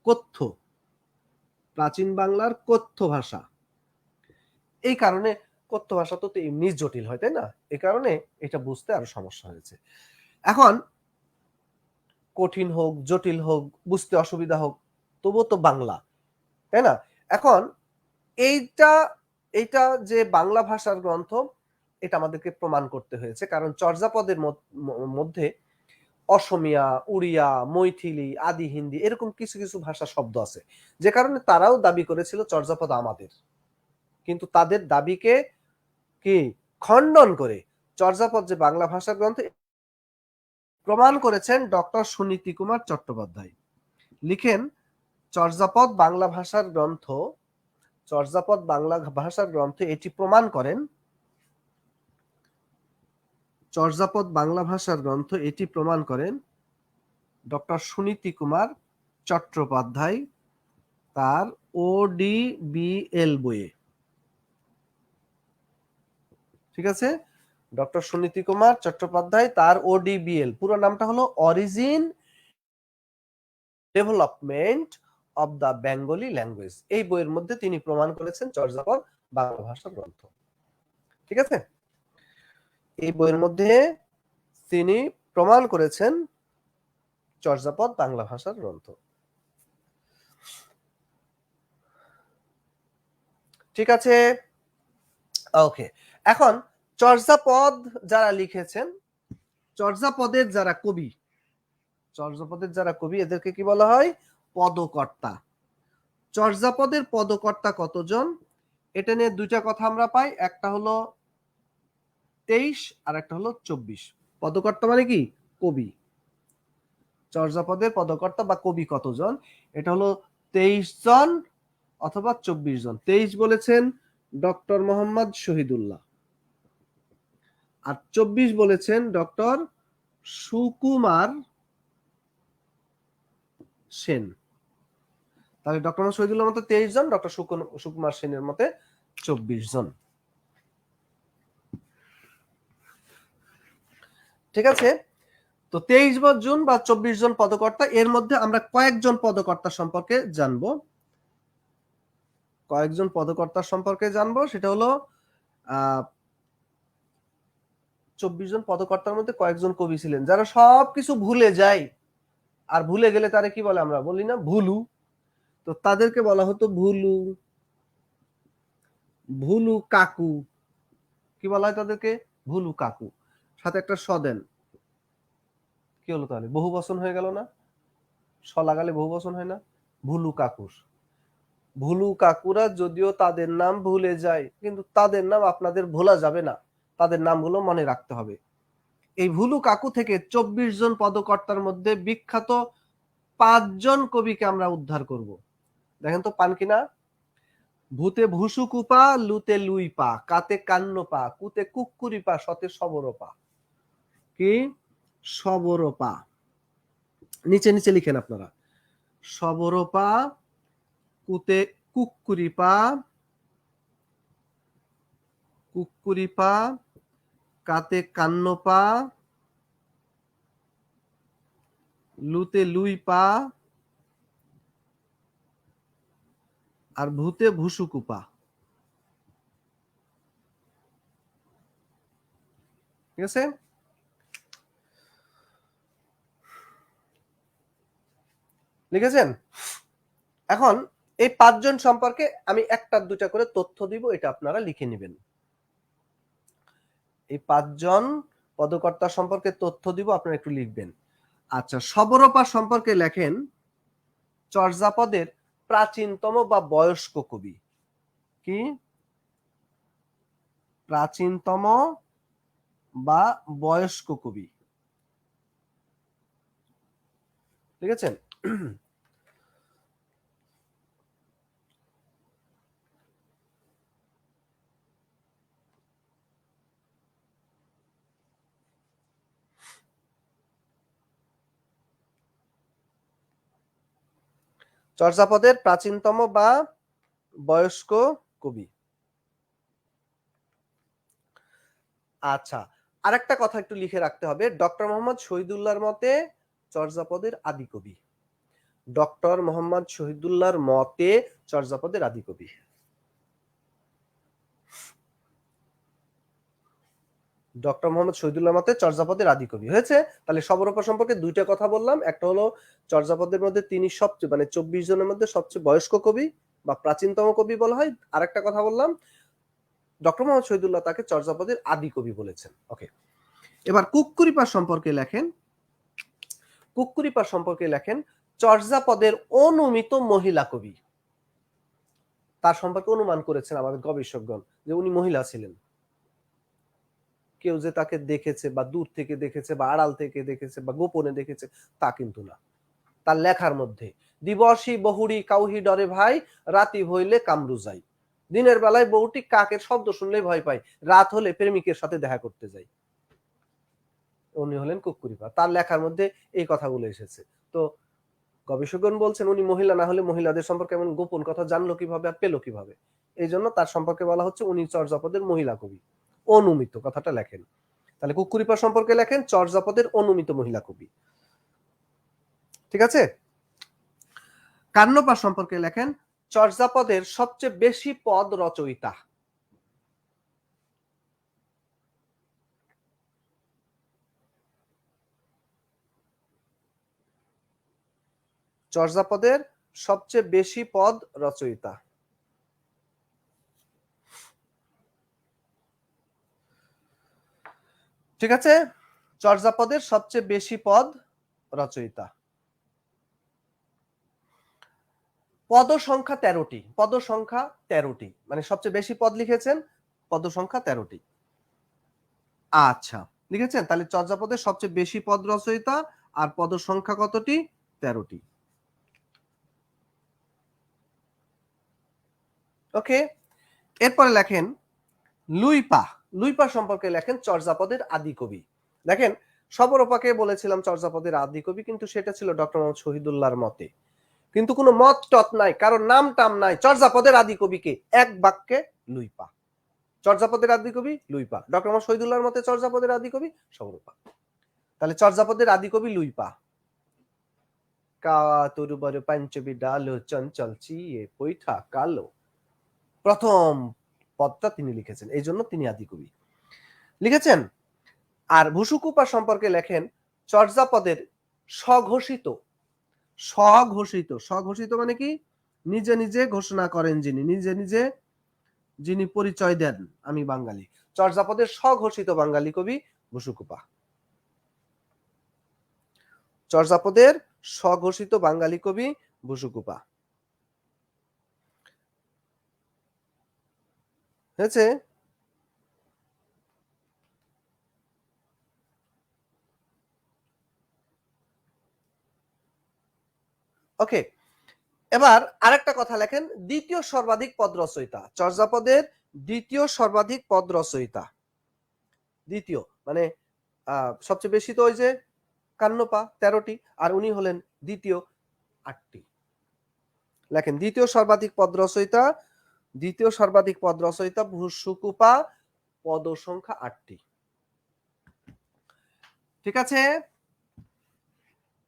কথ্য, প্রাচীন বাংলার কথ্য ভাষা। এই কারণে কথ্য ভাষা তো এমনি জটিল হয়, তাই না? এই কারণে এটা বুঝতে আরো সমস্যা হয়েছে। এখন কঠিন হোক, জটিল হোক, বুঝতে অসুবিধা হোক, তবুও তো বাংলা, তাই না? এখন এইটা এইটা যে বাংলা ভাষার গ্রন্থ, এটা আমাদেরকে প্রমাণ করতে হয়েছে। কারণ চর্যাপদের মধ্যে অসমিয়া, উড়িয়া, মৈথিলি, আদি হিন্দি এরকম কিছু কিছু ভাষা শব্দ আছে, যে কারণে তারাও দাবি করেছিল চর্যাপদ আমাদের। কিন্তু তাদের দাবিকে কি খণ্ডন করে চর্যাপদ যে বাংলা ভাষার গ্রন্থ প্রমাণ করেছেন ডক্টর সুনীতি কুমার চট্টোপাধ্যায়। লিখেন, চর্যাপদ বাংলা ভাষার গ্রন্থ, চর্যাপদ বাংলা ভাষার গ্রন্থে এটি প্রমাণ করেন, চর্যাপদ বাংলা ভাষার গ্রন্থ এটি প্রমাণ করেন ডক্টর সুনীতি কুমার চট্টোপাধ্যায় তার ODBL বইয়ে। ঠিক আছে? ডক্টর সুনীতি কুমার চট্টোপাধ্যায় তার ODBL, পুরো নামটা হলো origin development of the Bengali language. এই বইয়ের মধ্যে তিনি প্রমাণ করেছেন চর্যাপদ বাংলা ভাষার গ্রন্থ। ঠিক আছে? এই বইয়ের মধ্যে তিনি প্রমাণ করেছেন চর্যাপদ বাংলা ভাষার গ্রন্থ। ঠিক আছে, ওকে। এখন চর্যাপদ যারা লিখেছেন, চর্যাপদের যারা কবি, এদেরকে কি বলা হয়? পদকর্তা। চর্যাপদের পদকর্তা কতজন, এটা নিয়ে দুইটা কথা আমরা পাই, একটা হলো 23 আর একটা হলো 24। পদকর্তা মানে কি? কবি। চর্যাপদের পদকর্তা বা কবি কতজন, এটা হলো 23 জন অথবা 24 জন। 23 বলেছেন ডক্টর মোহাম্মদ শহীদুল্লাহ, আর 24 বলেছেন ডক্টর সুকুমার সেন। তাহলে ডক্টর মোহাম্মদ শহীদুল্লাহর মতে 23 জন, ডক্টর সুকুমার সেনের মতে 24 জন। ঠিক আছে, তো 23 জন বা 24 জন পদকর্তা। এর মধ্যে আমরা কয়েকজন পদকর্তা সম্পর্কে জানবো, সেটা হলো 24 জন পদকর্তার মধ্যে কয়েকজন কবি ছিলেন যারা সবকিছু ভুলে যায়, আর ভুলে গেলে তারে কি বলে? আমরা বলি না ভুলু, তো তাদেরকে বলা হতো ভুলু কাকু। কি বলা হয় তাদেরকে? ভুলু কাকু। সাথে একটা স দেন, কি হলো তাহলে? বহু বচন হয়ে গেল না? স লাগালে বহু বচন হয় না? ভুলু কাকুরা যদিও তাদের নাম ভুলে যায়, কিন্তু তাদের নাম আপনাদের ভোলা যাবে না, তাদের নামগুলো মনে রাখতে হবে। এই ভুলু কাকু থেকে 24 জন পদকর্তার মধ্যে বিখ্যাত 5 জন কবিকে আমরা উদ্ধার করব। দেখেন তো পান কিনা? ভূতে ভুসু কুপা, লুতে লুই পা, কাতে কান্ন পা, কুতে কুকুরি পা, শতে সবর পা। কি? সবর পা। নিচে নিচে লিখেন আপনারা। সবর পা, কুতে কুকুরি পা, কাতে কান্ন পা, লুতে লুই পা, আর ভূতে ভুসুকুপা। ঠিক আছে, লিখেছেন? এখন এই 5 জন সম্পর্কে আমি একটা দুটা করে তথ্য দিব, এটা আপনারা লিখে নেবেন। এই 5 জন পদকর্তা সম্পর্কে তথ্য দিব, আপনারা একটু লিখবেন। আচ্ছা, সবরপা সম্পর্কে লেখেন চর্যাপদের প্রাচীনতম বা বয়স্ক কবি। কি? প্রাচীনতম বা বয়স্ক কবি। ঠিক আছে, চর্যাপদের প্রাচীনতম বা বয়স্ক কবি। আচ্ছা, আরেকটা কথা একটু লিখে রাখতে হবে, ডক্টর মোহাম্মদ শহীদুল্লাহর মতে চর্যাপদের আদি কবি। ডক্টর মোহাম্মদ শহীদুল্লাহর মতে চর্যাপদের আদি কবি। ডক্টর মোহাম্মদ শহীদুল্লাহর মতে চর্যাপদের আদি কবি হয়েছে। তাহলে সবরপা সম্পর্কে দুইটা কথা বললাম, একটা হলো চর্যাপদের মধ্যে তিনি সবচেয়ে, মানে 24 জনের মধ্যে সবচেয়ে বয়স্ক কবি বা প্রাচীনতম কবি বলা হয়। আরেকটা কথা বললাম, ডক্টর মোহাম্মদ শহীদুল্লাহ তাকে চর্যাপদের আদি কবি বলেছেন। ওকে, এবার কুক্কুরিপা সম্পর্কে লেখেন চর্যাপদের অনুমিত মহিলা কবি। তার সম্পর্কে অনুমান করেছেন আমাদের গবেষকগণ যে উনি মহিলা ছিলেন। কেউ যে তাকে দেখেছে বা দূর থেকে দেখেছে বা আড়াল থেকে দেখেছে বা গোপনে দেখেছে তা কিন্তু না। তার লেখার মধ্যে দিবসী বহুড়ি কাউহি ডরে ভাই, রাতি হইলে কামরু যাই। দিনের বেলায় বউটি কাকের শব্দ শুনলে ভয় পায়, রাত হলে প্রেমিকের সাথে দেখা করতে যাই। উনি হলেন কুক্কুরিপা। তার লেখার মধ্যে এই কথাগুলো এসেছে। তো গবেষকগণ বলছেন উনি মহিলা না হলে মহিলাদের সম্পর্কে এমন গোপন কথা জানলো কিভাবে আর পেলো কিভাবে? এই জন্য তার সম্পর্কে বলা হচ্ছে উনি চর্যাপদের মহিলা কবি। অনুমিত কথাটা লেখেন। তাহলে কুক্কুরিপা সম্পর্কে লেখেন চর্যাপদের অনুমিত মহিলা কবি। ঠিক আছে, কান্নপা সম্পর্কে লেখেন চর্যাপদের সবচেয়ে বেশি পদ রচয়িতা। চর্যাপদের সবচেয়ে বেশি পদ রচয়িতা। ঠিক আছে, চর্যাপদের সবচেয়ে বেশি পদ রচয়িতা। পদ সংখ্যা 13টি, পদ সংখ্যা 13টি, মানে সবচেয়ে বেশি পদ লিখেছেন, পদ সংখ্যা 13টি। আচ্ছা, লিখেছেন? তাহলে চর্যাপদের সবচেয়ে বেশি পদ রচয়িতা আর পদ সংখ্যা কতটি? 13টি। ওকে, এরপরে লেখেন লুইপা। লুইপা সম্পর্কে লেখেন চর্যাপদের আদি কবি। দেখেন, সবরপাকে বলেছিলাম চর্যাপদের আদি কবি, কিন্তু সেটা ছিল ডক্টর মোহাম্মদ শহীদুল্লাহর মতে, কিন্তু কোনো মত টত নাই, কারণ নাম টাম নাই। চর্যাপদের আদি কবিকে এক বাক্যে লুইপা। চর্যাপদের আদি কবি লুইপা, ডক্টর মোহাম্মদ শহীদুল্লাহর মতে চর্যাপদের আদি কবি সবরপা। তাহলে চর্যাপদের আদি কবি লুইপা। কা তরু বড় পাঞ্চবি ডালো চঞ্চল চিয়ে পৈঠা কালো, প্রথম পদটা তিনি লিখেছেন, এই জন্য তিনি আদি কবি লিখেছেন। আর ভুসুকুপা সম্পর্কে লেখেন চর্যাপদের স্বঘোষিত। স্বঘোষিত, স্বঘোষিত মানে কি? নিজে নিজে ঘোষণা করেন যিনি, নিজে নিজে যিনি পরিচয় দেন আমি বাঙালি। চর্যাপদের স্বঘোষিত বাঙালি কবি ভুসুকুপা। চর্যাপদের স্বঘোষিত বাঙালি কবি ভুসুকুপা। হয়েছে? ওকে, এবার আরেকটা কথা লেখেন, দ্বিতীয় সর্বাধিক পদ রচয়িতা। চর্যাপদের দ্বিতীয় সর্বাধিক পদ রচয়িতা। দ্বিতীয় মানে সবচেয়ে বেশি তো ওই যে কান্নপা 13টি, আর উনি হলেন দ্বিতীয় 8টি। লেখেন দ্বিতীয় সর্বাধিক পদ রচয়িতা, দ্বিতীয় সর্বাধিক পদ রচয়িতা ভুসুকুপা, পদ সংখ্যা 8টি। ঠিক আছে,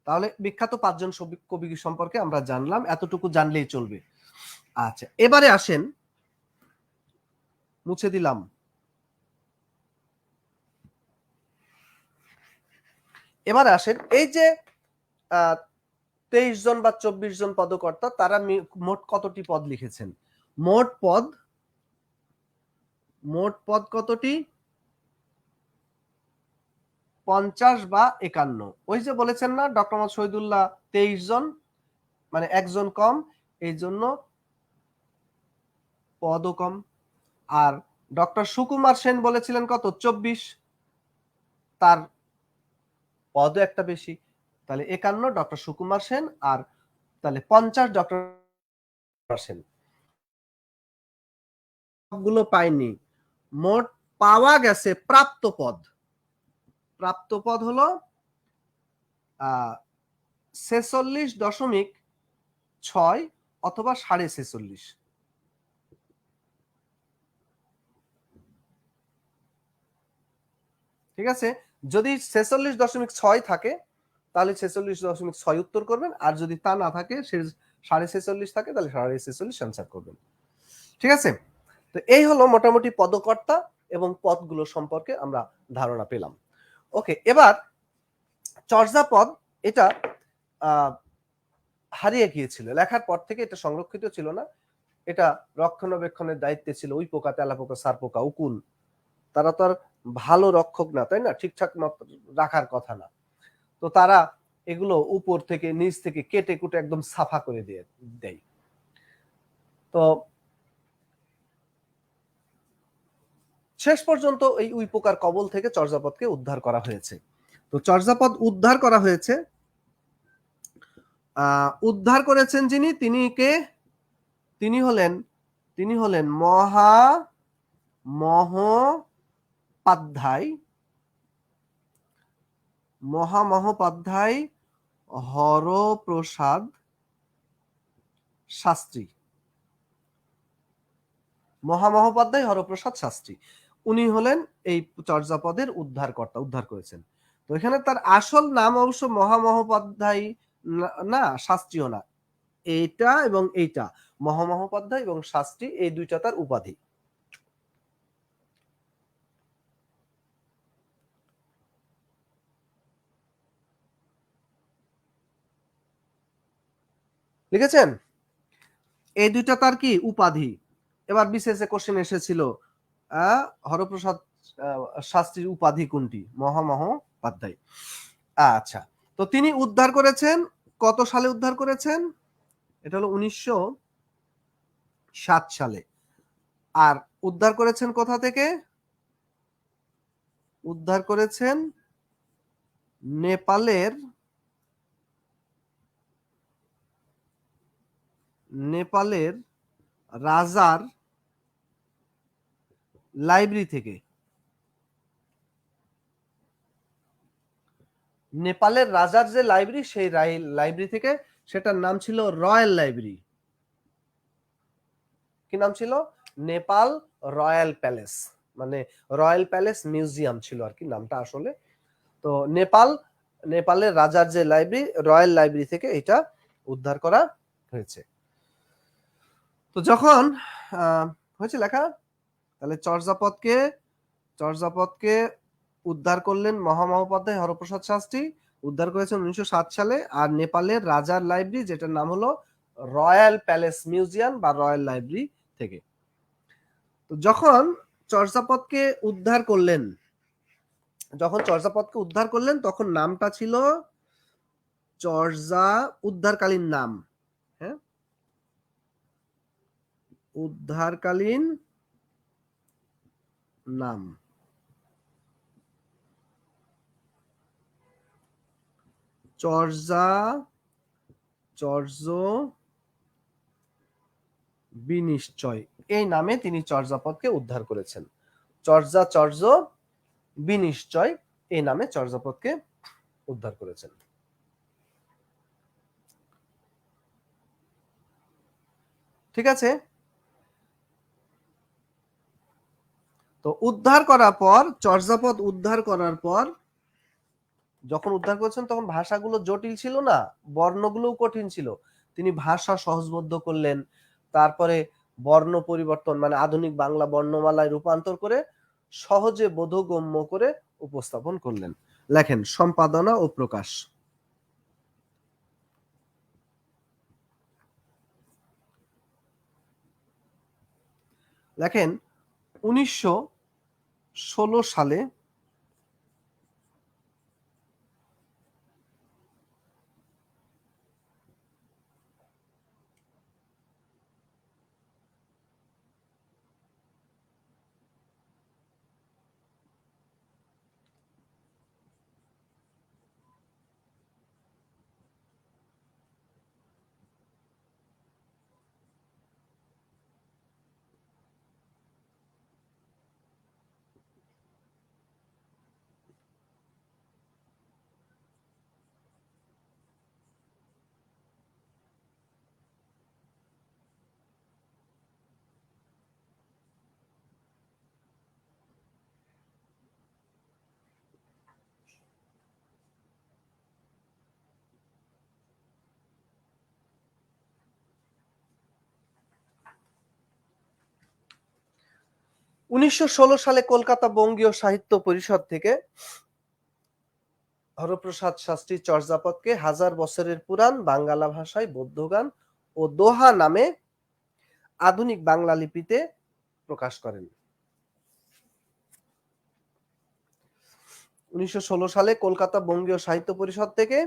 তাহলে বিখ্যাত 5 জন কবি সম্পর্কে আমরা জানলাম, এতটুকু জানলেই চলবে। আচ্ছা, এবারে আসেন, মুছে দিলাম। এবারে আসেন, এই যে 23 জন বা 24 জন পদকর্তা, তারা মোট কতটি পদ লিখেছেন? মোট পদ কতটি? 50 বা 51। ওই যে বলেছেন না ডক্টর মোহাম্মদ শহীদুল্লাহ 23 জন, মানে একজন কম, এই জন্য পদও কম। আর ডক্টর সুকুমার সেন বলেছিলেন কত? 24, তার পদও একটা বেশি। তাহলে 51 ডক্টর সুকুমার সেন, আর তাহলে 50 ডক্টর সেন। সবগুলো পাইনি, মোট পাওয়া গেছে প্রাপ্ত পদ। প্রাপ্ত পদ হলো 46.6 অথবা 46.5। ঠিক আছে, যদি 46.6 থাকে তাহলে 46.6 উত্তর করবেন, আর যদি তা না থাকে, 46.5 থাকে, তাহলে 46.5 অ্যান্সার করবেন। ঠিক আছে, তো এই হলো মোটামুটি পদকর্তা এবং পদগুলো সম্পর্কে আমরা ধারণা পেলাম। ওকে, এবার চর্যাপদ এটা হারিয়ে গিয়েছিল, লেখার পর থেকে এটা সংরক্ষিত ছিল না, এটা রক্ষণাবেক্ষণের দায়িত্বে ছিল ওই পোকা, তেলাপোকা, সারপোকা, উকুন। তারা তো আর ভালো রক্ষক না, তাই না? ঠিকঠাক রাখার কথা না। তো তারা এগুলো উপর থেকে নিচ থেকে কেটে কুটে একদম সাফা করে দেয়। তো শেষ পর্যন্ত এই উই পোকার কবল থেকে চর্যাপদকে উদ্ধার করা হয়েছে। তো চর্যাপদ উদ্ধার করা হয়েছে, উদ্ধার করেছেন যিনি, তিনি কে? তিনি হলেন মহামহোপাধ্যায় হরপ্রসাদ শাস্ত্রী। মহামহোপাধ্যায় হরপ্রসাদ শাস্ত্রী, উনি হলেন এই চর্যাপদের উদ্ধারকর্তা, উদ্ধার করেছেন। তো এখানে তার আসল নাম অবশ্য মহামহোপাধ্যায় না, শাস্ত্রীও না। এইটা এবং এইটা, মহামহোপাধ্যায় এবং শাস্ত্রী, এই দুইটা তার উপাধি। লিখেছেন? এই দুইটা তার কি উপাধি। এবার বিসিএস কোশ্চেন এসেছিল হরপ্রসাদ শাস্ত্রীর উপাধি কোনটি? মহামহোপাধ্যায়। আচ্ছা, তো তিনি উদ্ধার করেছেন কত সালে উদ্ধার করেছেন? এটা হলো 1907 সালে। আর উদ্ধার করেছেন কোথা থেকে? উদ্ধার করেছেন নেপালের রাজার লাইব্রেরি থেকে। নেপালের রাজার যে লাইব্রেরি, সেই লাইব্রেরি থেকে। সেটার নাম ছিল রয়্যাল লাইব্রেরি। কি নাম ছিল? নেপাল রয়্যাল প্যালেস, মানে রয়্যাল প্যালেস মিউজিয়াম ছিল আর কি নামটা আসলে। তো নেপালের রাজার যে লাইব্রেরি, রয়্যাল লাইব্রেরি থেকে এটা উদ্ধার করা হয়েছে। তো যখন হয়েছে লেখা, তাহলে চর্যাপদকে উদ্ধার করলেন মহামহোপাধ্যায় হরপ্রসাদ শাস্ত্রী, উদ্ধার করেছেন 1907 সালে। আর নেপালের রাজার লাইব্রেরি, যেটার নাম হলো রয়্যাল প্যালেস মিউজিয়াম বা রয়্যাল লাইব্রেরি থেকে। তো যখন চর্যাপদকে উদ্ধার করলেন তখন নামটা ছিল উদ্ধারকালীন নাম, হ্যাঁ, উদ্ধারকালীন নাম চর্য বিনিশ্চয়। এই নামে তিনি চর্যাপদকে উদ্ধার করেছেন। চর্য বিনিশ্চয় এই নামে চর্যাপদকে উদ্ধার করেছেন। ঠিক আছে? তো চর্যাপদ উদ্ধার করার পর যখন উদ্ধার করেছেন তখন ভাষাগুলো জটিল ছিল না, বর্ণগুলোও কঠিন ছিল। তিনি ভাষা সহজবোধ্য করলেন, তারপরে বর্ণ পরিবর্তন মানে আধুনিক বাংলা বর্ণমালায় রূপান্তর করে সহজে বোধগম্য করে উপস্থাপন করলেন। লেখেন সম্পাদনা ও প্রকাশ। লেখেন 1916 সালে কলকাতা বঙ্গীয় সাহিত্য পরিষদ থেকে হরপ্রসাদ শাস্ত্রী চর্যাপদকে হাজার বছরের পুরাণ বাঙ্গালা ভাষায় বৌদ্ধ গান ও দোহা নামে আধুনিক বাংলা লিপিতে প্রকাশ করেন। 1916 সালে কলকাতা বঙ্গীয় সাহিত্য পরিষদ থেকে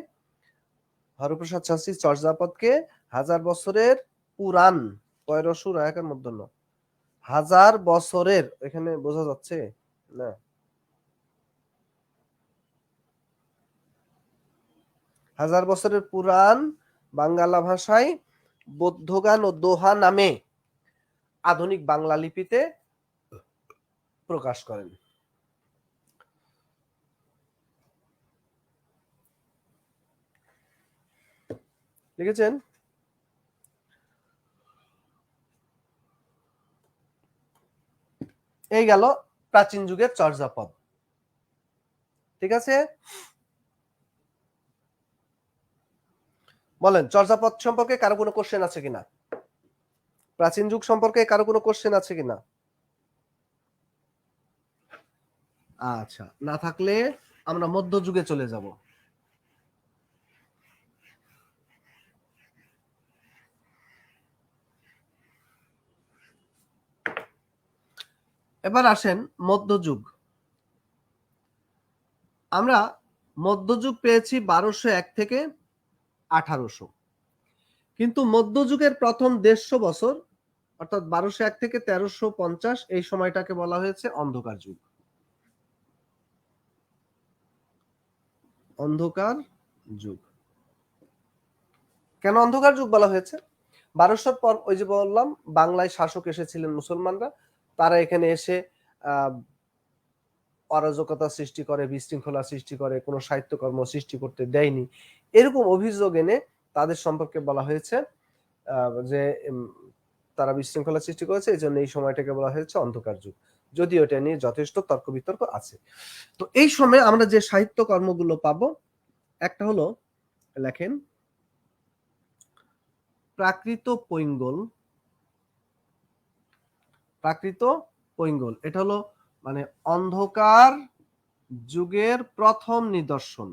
হরপ্রসাদ শাস্ত্রী চর্যাপদকে হাজার বছরের পুরাণ, কয়রসুর একের মধ্যে হাজার বছরের, এখানে বোঝা যাচ্ছে না, হাজার বছরের পুরাণ বাঙ্গালা ভাষায় বৌদ্ধ গান ও দোহা নামে আধুনিক বাংলা লিপিতে প্রকাশ করেন। লিখেছেন? এই গেল প্রাচীন যুগের চর্যাপদ। ঠিক আছে, বলেন চর্যাপদ সম্পর্কে কারো কোনো কোশ্চেন আছে কিনা? প্রাচীন যুগ সম্পর্কে কারো কোনো কোশ্চেন আছে কিনা? আচ্ছা, না থাকলে আমরা মধ্যযুগে চলে যাব। এবার আসেন মধ্যযুগ। আমরা মধ্যযুগ পেয়েছি 1201 থেকে 1800, কিন্তু মধ্যযুগের প্রথম 150 বছর অর্থাৎ 1201 থেকে 1350 এই সময়টাকে বলা হয়েছে অন্ধকার যুগ। অন্ধকার যুগ কেন অন্ধকার যুগ বলা হয়েছে? 1200 পর ওই যে বললাম বাংলায় শাসক এসেছিলেন মুসলমানরা, তারা এখানে এসে অরাজকতা সৃষ্টি করে, বিশৃঙ্খলা সৃষ্টি করে, কোনো সাহিত্যকর্ম সৃষ্টি করতে দেয়নি, এরকম অভিযোগ এনে তাদের সম্পর্কে বলা হয়েছে যে তারা বিশৃঙ্খলা সৃষ্টি করেছে, এই জন্য এই সময়টাকে বলা হয়েছে অন্ধকার যুগ, যদিও এটা নিয়ে যথেষ্ট তর্ক বিতর্ক আছে। তো এই সময় আমরা যে সাহিত্য কর্মগুলো পাবো, একটা হলো লেখেন প্রাকৃত পৈঙ্গল। প্রাকৃত পৈঙ্গল এটা হলো মানে অন্ধকার যুগের প্রথম নিদর্শন।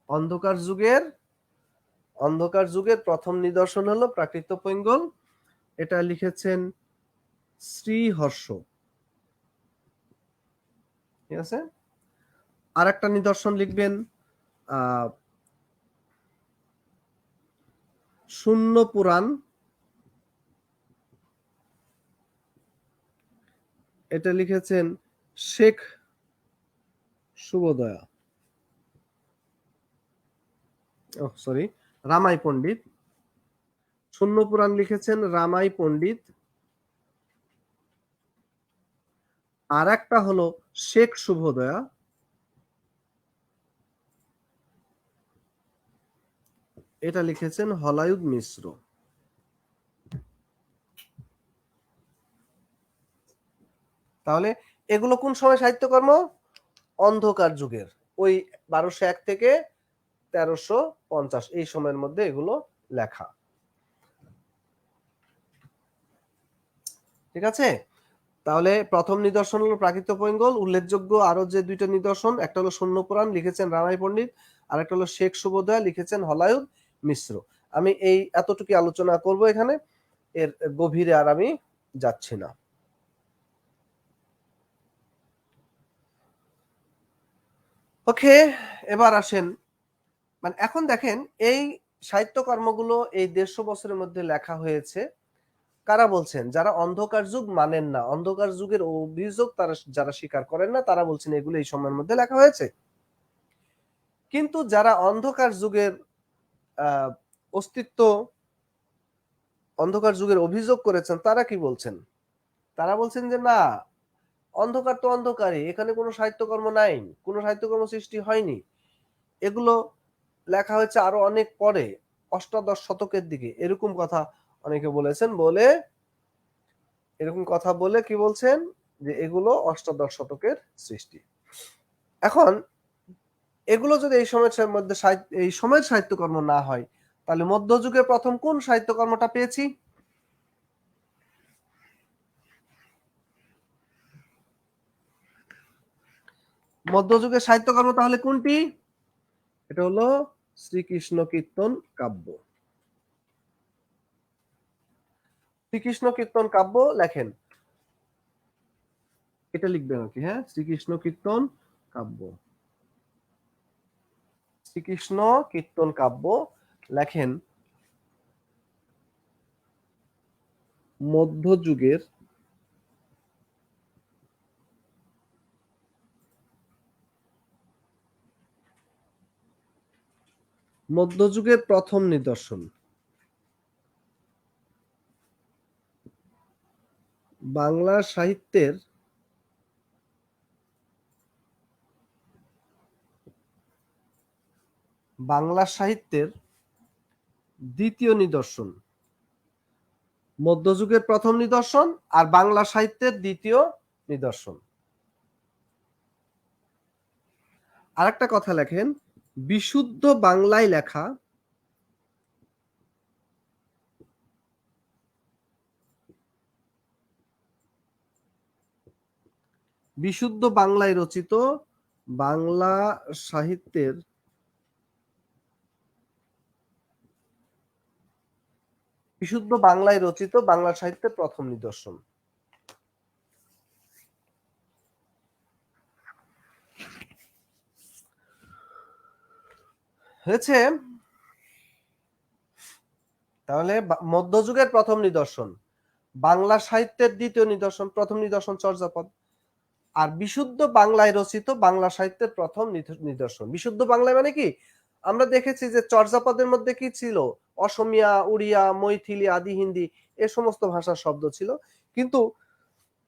অন্ধকার যুগের প্রথম নিদর্শন হলো প্রাকৃত পৈঙ্গল। এটা লিখেছেন শ্রীহর্ষ। ঠিক আছে, আর একটা নিদর্শন লিখবেন শূন্য পুরাণ। এটা লিখেছেন শেখ শুভদয়া, সরি রামাই পণ্ডিত। শূন্য পুরাণ লিখেছেন রামাই পণ্ডিত। আর একটা হলো শেখ শুভদয়া, এটা লিখেছেন হলায়ুদ মিশ্র। তাহলে এগুলো কোন সময় সাহিত্যকর্ম? অন্ধকার যুগের, ওই 1201 থেকে 1350 এই সময়ের মধ্যে এগুলো লেখা। ঠিক আছে, তাহলে প্রথম নিদর্শন হলো প্রাকৃত পৈঙ্গল। উল্লেখযোগ্য আরো যে দুইটা নিদর্শন, একটা হলো শূন্য পুরাণ লিখেছেন রামাই পণ্ডিত, আর একটা হলো শেখ শুভদয়া লিখেছেন হলায়ুদ মিশ্র। আমি এই এতটুকু আলোচনা করব এখানে, এর গভীরে আর আমি যাচ্ছি না। ওকে, এবার আসেন মানে এখন দেখেন এই সাহিত্য কর্মগুলো এই 150 বছরের মধ্যে লেখা হয়েছে। কারা বলছেন? যারা অন্ধকার যুগ মানেন না, অন্ধকার যুগের অভিযোগ তারা যারা স্বীকার করেন না, তারা বলছেন এগুলো এই সময়ের মধ্যে লেখা হয়েছে। কিন্তু যারা অন্ধকার যুগের অস্তিত্ব, অন্ধকার যুগের অভিযোগ করেছেন, তারা কি বলছেন? তারা বলছেন যে না, অন্ধকার তো অন্ধকারই, এখানে কোনো সাহিত্যকর্ম নাই, কোনো সাহিত্যকর্ম সৃষ্টি হয়নি, এগুলো লেখা হয়েছে আরো অনেক পরে, অষ্টাদশ শতকের দিকে, এরকম কথা অনেকে বলেছেন। এরকম কথা বলে কি বলছেন যে এগুলো অষ্টাদশ শতকের সৃষ্টি। এখন এগুলো যদি এই সময়ের মধ্যে এই সময়ের সাহিত্যকর্ম না হয়, তাহলে মধ্যযুগের প্রথম কোন সাহিত্যকর্মটা পেয়েছি? মধ্যযুগের সাহিত্যকর্ম তাহলে কোনটি? এটা হলো শ্রীকৃষ্ণ কীর্তন কাব্য। শ্রীকৃষ্ণ কীর্তন কাব্য লেখেন, এটা লিখবেন আর কি, হ্যাঁ, শ্রীকৃষ্ণ কীর্তন কাব্য। শ্রীকৃষ্ণ কীর্তন কাব্য লেখেন মধ্যযুগের প্রথম নিদর্শন। বাংলা সাহিত্যের দ্বিতীয় নিদর্শন। মধ্যযুগের প্রথম নিদর্শন আর বাংলা সাহিত্যের দ্বিতীয় নিদর্শন। আরেকটা কথা লেখেন, বিশুদ্ধ বাংলায় লেখা বিশুদ্ধ বাংলায় রচিত বাংলা সাহিত্যের বিশুদ্ধ বাংলায় রচিত বাংলা সাহিত্যের প্রথম নিদর্শন। হয়েছে। তাহলে মধ্যযুগের প্রথম নিদর্শন, বাংলা সাহিত্যের দ্বিতীয় নিদর্শন, প্রথম নিদর্শন চর্যাপদ। আর বিশুদ্ধ বাংলায় রচিত বাংলা সাহিত্যের প্রথম নিদর্শন। বিশুদ্ধ বাংলায় মানে কি, আমরা দেখেছি যে চর্যাপদের মধ্যে কি ছিল, অসমিয়া, উড়িয়া, মৈথিলি, আদি হিন্দি এ সমস্ত ভাষার শব্দ ছিল, কিন্তু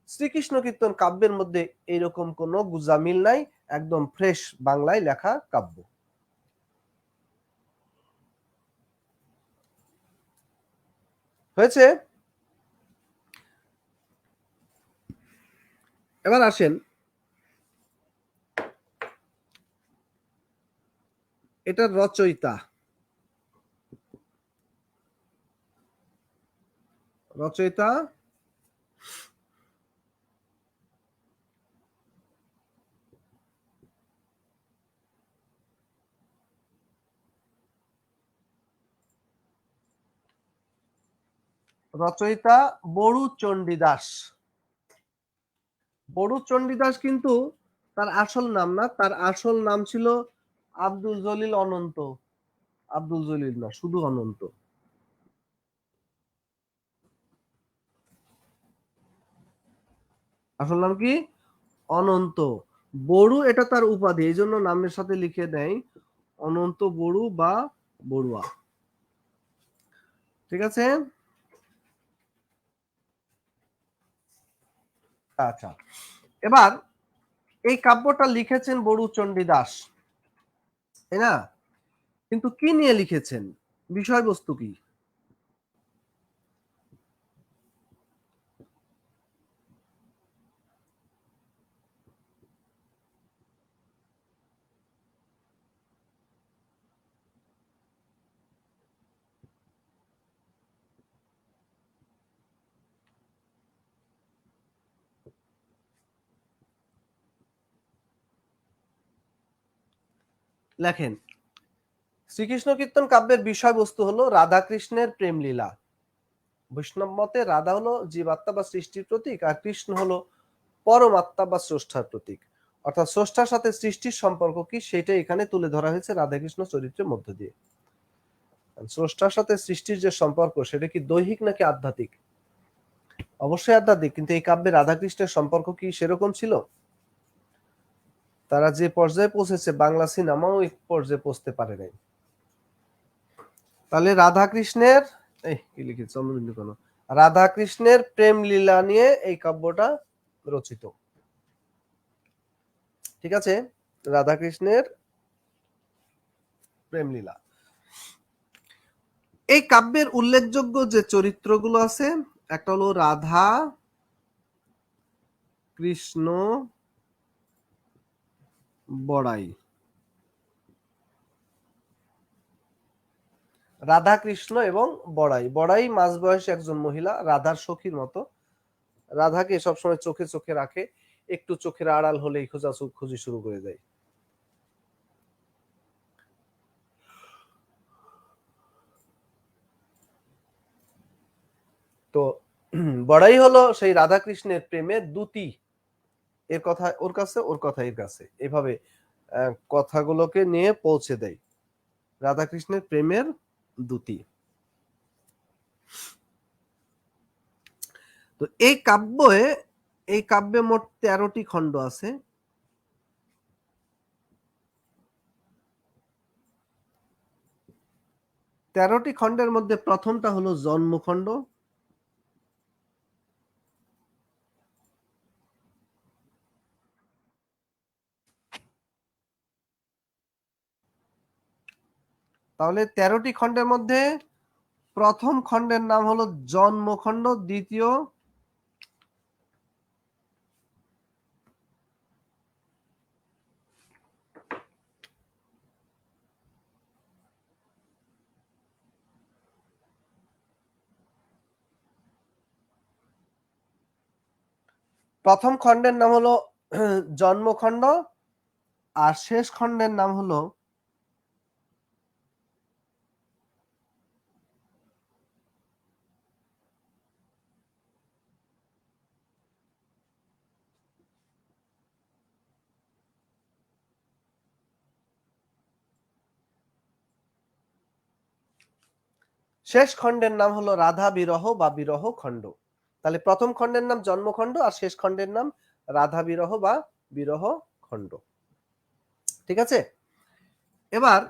শ্রীকৃষ্ণ কীর্তন কাব্যের মধ্যে এইরকম কোনো গুজামিল নাই, একদম ফ্রেশ বাংলায় লেখা কাব্য। হয়েছে। এবার আসেন, এটার রচয়িতা। রচয়িতা রচয়িতা বড়ু চণ্ডীদাস। বড়ু চণ্ডীদাস কিন্তু তার আসল নাম না, তার আসল নাম ছিল আব্দুল জলিল অনন্ত। আব্দুল জলিল না, শুধু অনন্ত। আসল নাম কি? অনন্ত। বড়ু এটা তার উপাধি, এই জন্য নামের সাথে লিখে দেয় অনন্ত বড়ু বা বড়ুয়া। ঠিক আছে। আচ্ছা, এবার এই কাব্যটা লিখেছেন বড়ু চণ্ডীদাস, তাই না? কিন্তু কি নিয়ে লিখেছেন, বিষয়বস্তু কি? লেখেন, শ্রীকৃষ্ণ কীর্তন কাব্যের বিষয়বস্তু হলো রাধা কৃষ্ণের প্রেম লীলা। বৈষ্ণব মতে রাধা হলো জীবাত্মা বা সৃষ্টির প্রতীক, আর কৃষ্ণ হলো পরমাত্মা বা স্রষ্টার প্রতীক। অর্থাৎ স্রষ্টার সাথে সৃষ্টির সম্পর্ক কি, সেটা এখানে তুলে ধরা হয়েছে রাধাকৃষ্ণ চরিত্রের মধ্য দিয়ে। স্রষ্টার সাথে সৃষ্টির যে সম্পর্ক, সেটা কি দৈহিক নাকি আধ্যাত্মিক? অবশ্যই আধ্যাত্মিক, কিন্তু এই কাব্যে রাধাকৃষ্ণের সম্পর্ক কি সেরকম ছিল? তারা যে পর্যায়ে পৌঁছেছে, বাংলা সিনেমাও এই পর্যায়ে পৌঁছতে পারে নাই। তাহলে রাধাকৃষ্ণের কি লিখেছে চন্দ্রবিন্দু কেন, রাধাকৃষ্ণের প্রেম লীলা নিয়ে এই কাব্যটা রচিত। ঠিক আছে, রাধাকৃষ্ণের প্রেম লীলা। এই কাব্যের উল্লেখযোগ্য যে চরিত্রগুলো আছে, একটা হলো রাধা কৃষ্ণ বড়াই। রাধা কৃষ্ণ এবং বড়াই। বড়াই মাঝবয়সী একজন মহিলা, রাধার সখীর মতো। রাধাকে সবসময় চোখে চোখে রাখে, একটু চোখের আড়াল হলেই খুঁজি শুরু করে দেয়। তো বড়াই হলো সেই রাধা কৃষ্ণের প্রেমের দূতি। এর কথা ওর কাছে, ওর কথা এর কাছে, এভাবে কথাগুলোকে নিয়ে পৌঁছে দেয়। রাধা কৃষ্ণের প্রেমের দূতি। তো এই কাব্যে মোট 13টি খণ্ড আছে। 13টি খণ্ডের মধ্যে প্রথমটা হলো জন্মখণ্ড। তাহলে 13টি খণ্ডের মধ্যে প্রথম খণ্ডের নাম হলো জন্মখণ্ড, দ্বিতীয় প্রথম খণ্ডের নাম হলো জন্মখণ্ড, আর শেষ খণ্ডের নাম হলো শেষ খণ্ডের নাম হলো রাধা বিরহ বা বিরহ খণ্ড। তাহলে প্রথম খণ্ডের নাম জন্মখণ্ড আর শেষ খণ্ডের নাম রাধা বিরহ বা বিরহ খণ্ড। ঠিক আছে? এবার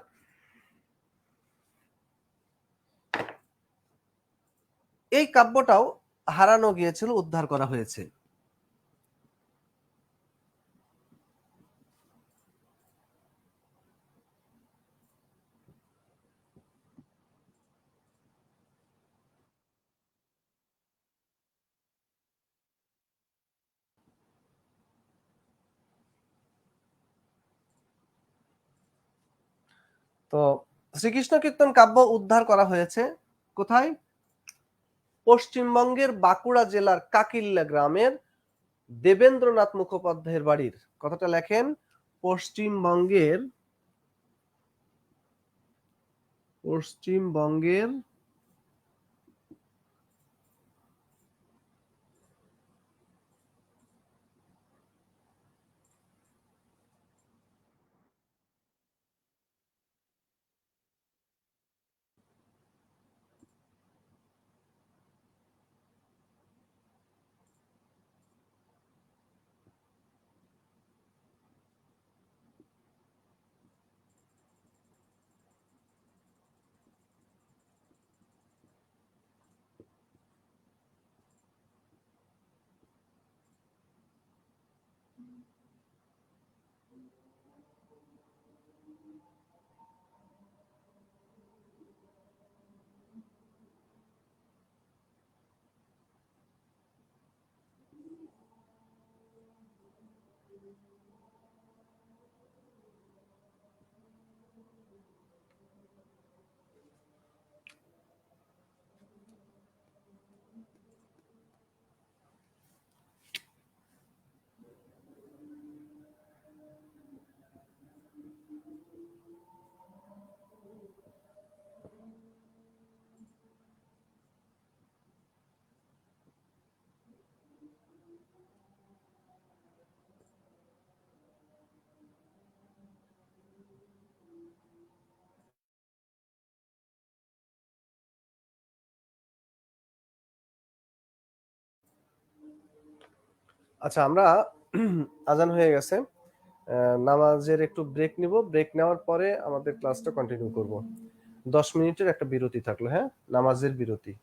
এই কাব্যটাও হারানো গিয়েছিল, উদ্ধার করা হয়েছে। তো শ্রীকৃষ্ণ কীর্তন কাব্য উদ্ধার করা হয়েছে কোথায়? পশ্চিমবঙ্গের বাঁকুড়া জেলার কাকিল্যা গ্রামের দেবেন্দ্রনাথ মুখোপাধ্যায়ের বাড়ির। কথাটা লেখেন, পশ্চিমবঙ্গের পশ্চিমবঙ্গের আচ্ছা, আমরা আজান হয়ে গেছে, নামাজের একটু ব্রেক নিব, ব্রেক নেওয়ার পরে আমাদের ক্লাসটা কন্টিনিউ করব। 10 মিনিটের একটা বিরতি থাকলো, হ্যাঁ, নামাজের বিরতি।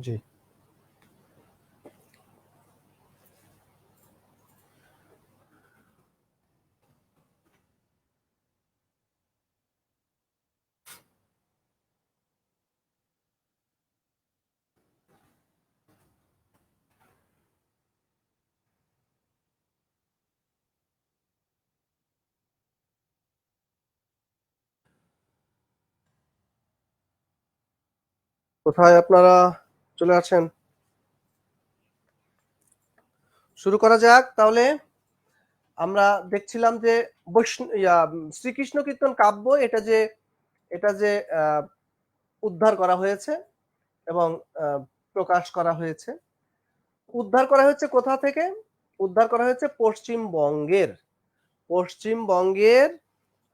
জি। কোথায় আপনারা চলে আছেন? শুরু করা যাক তাহলে। আমরা দেখছিলাম যে শ্রীকৃষ্ণ কীর্তন কাব্য এটা যে উদ্ধার করা হয়েছে এবং প্রকাশ করা হয়েছে। উদ্ধার করা হয়েছে কোথা থেকে? উদ্ধার করা হয়েছে পশ্চিমবঙ্গের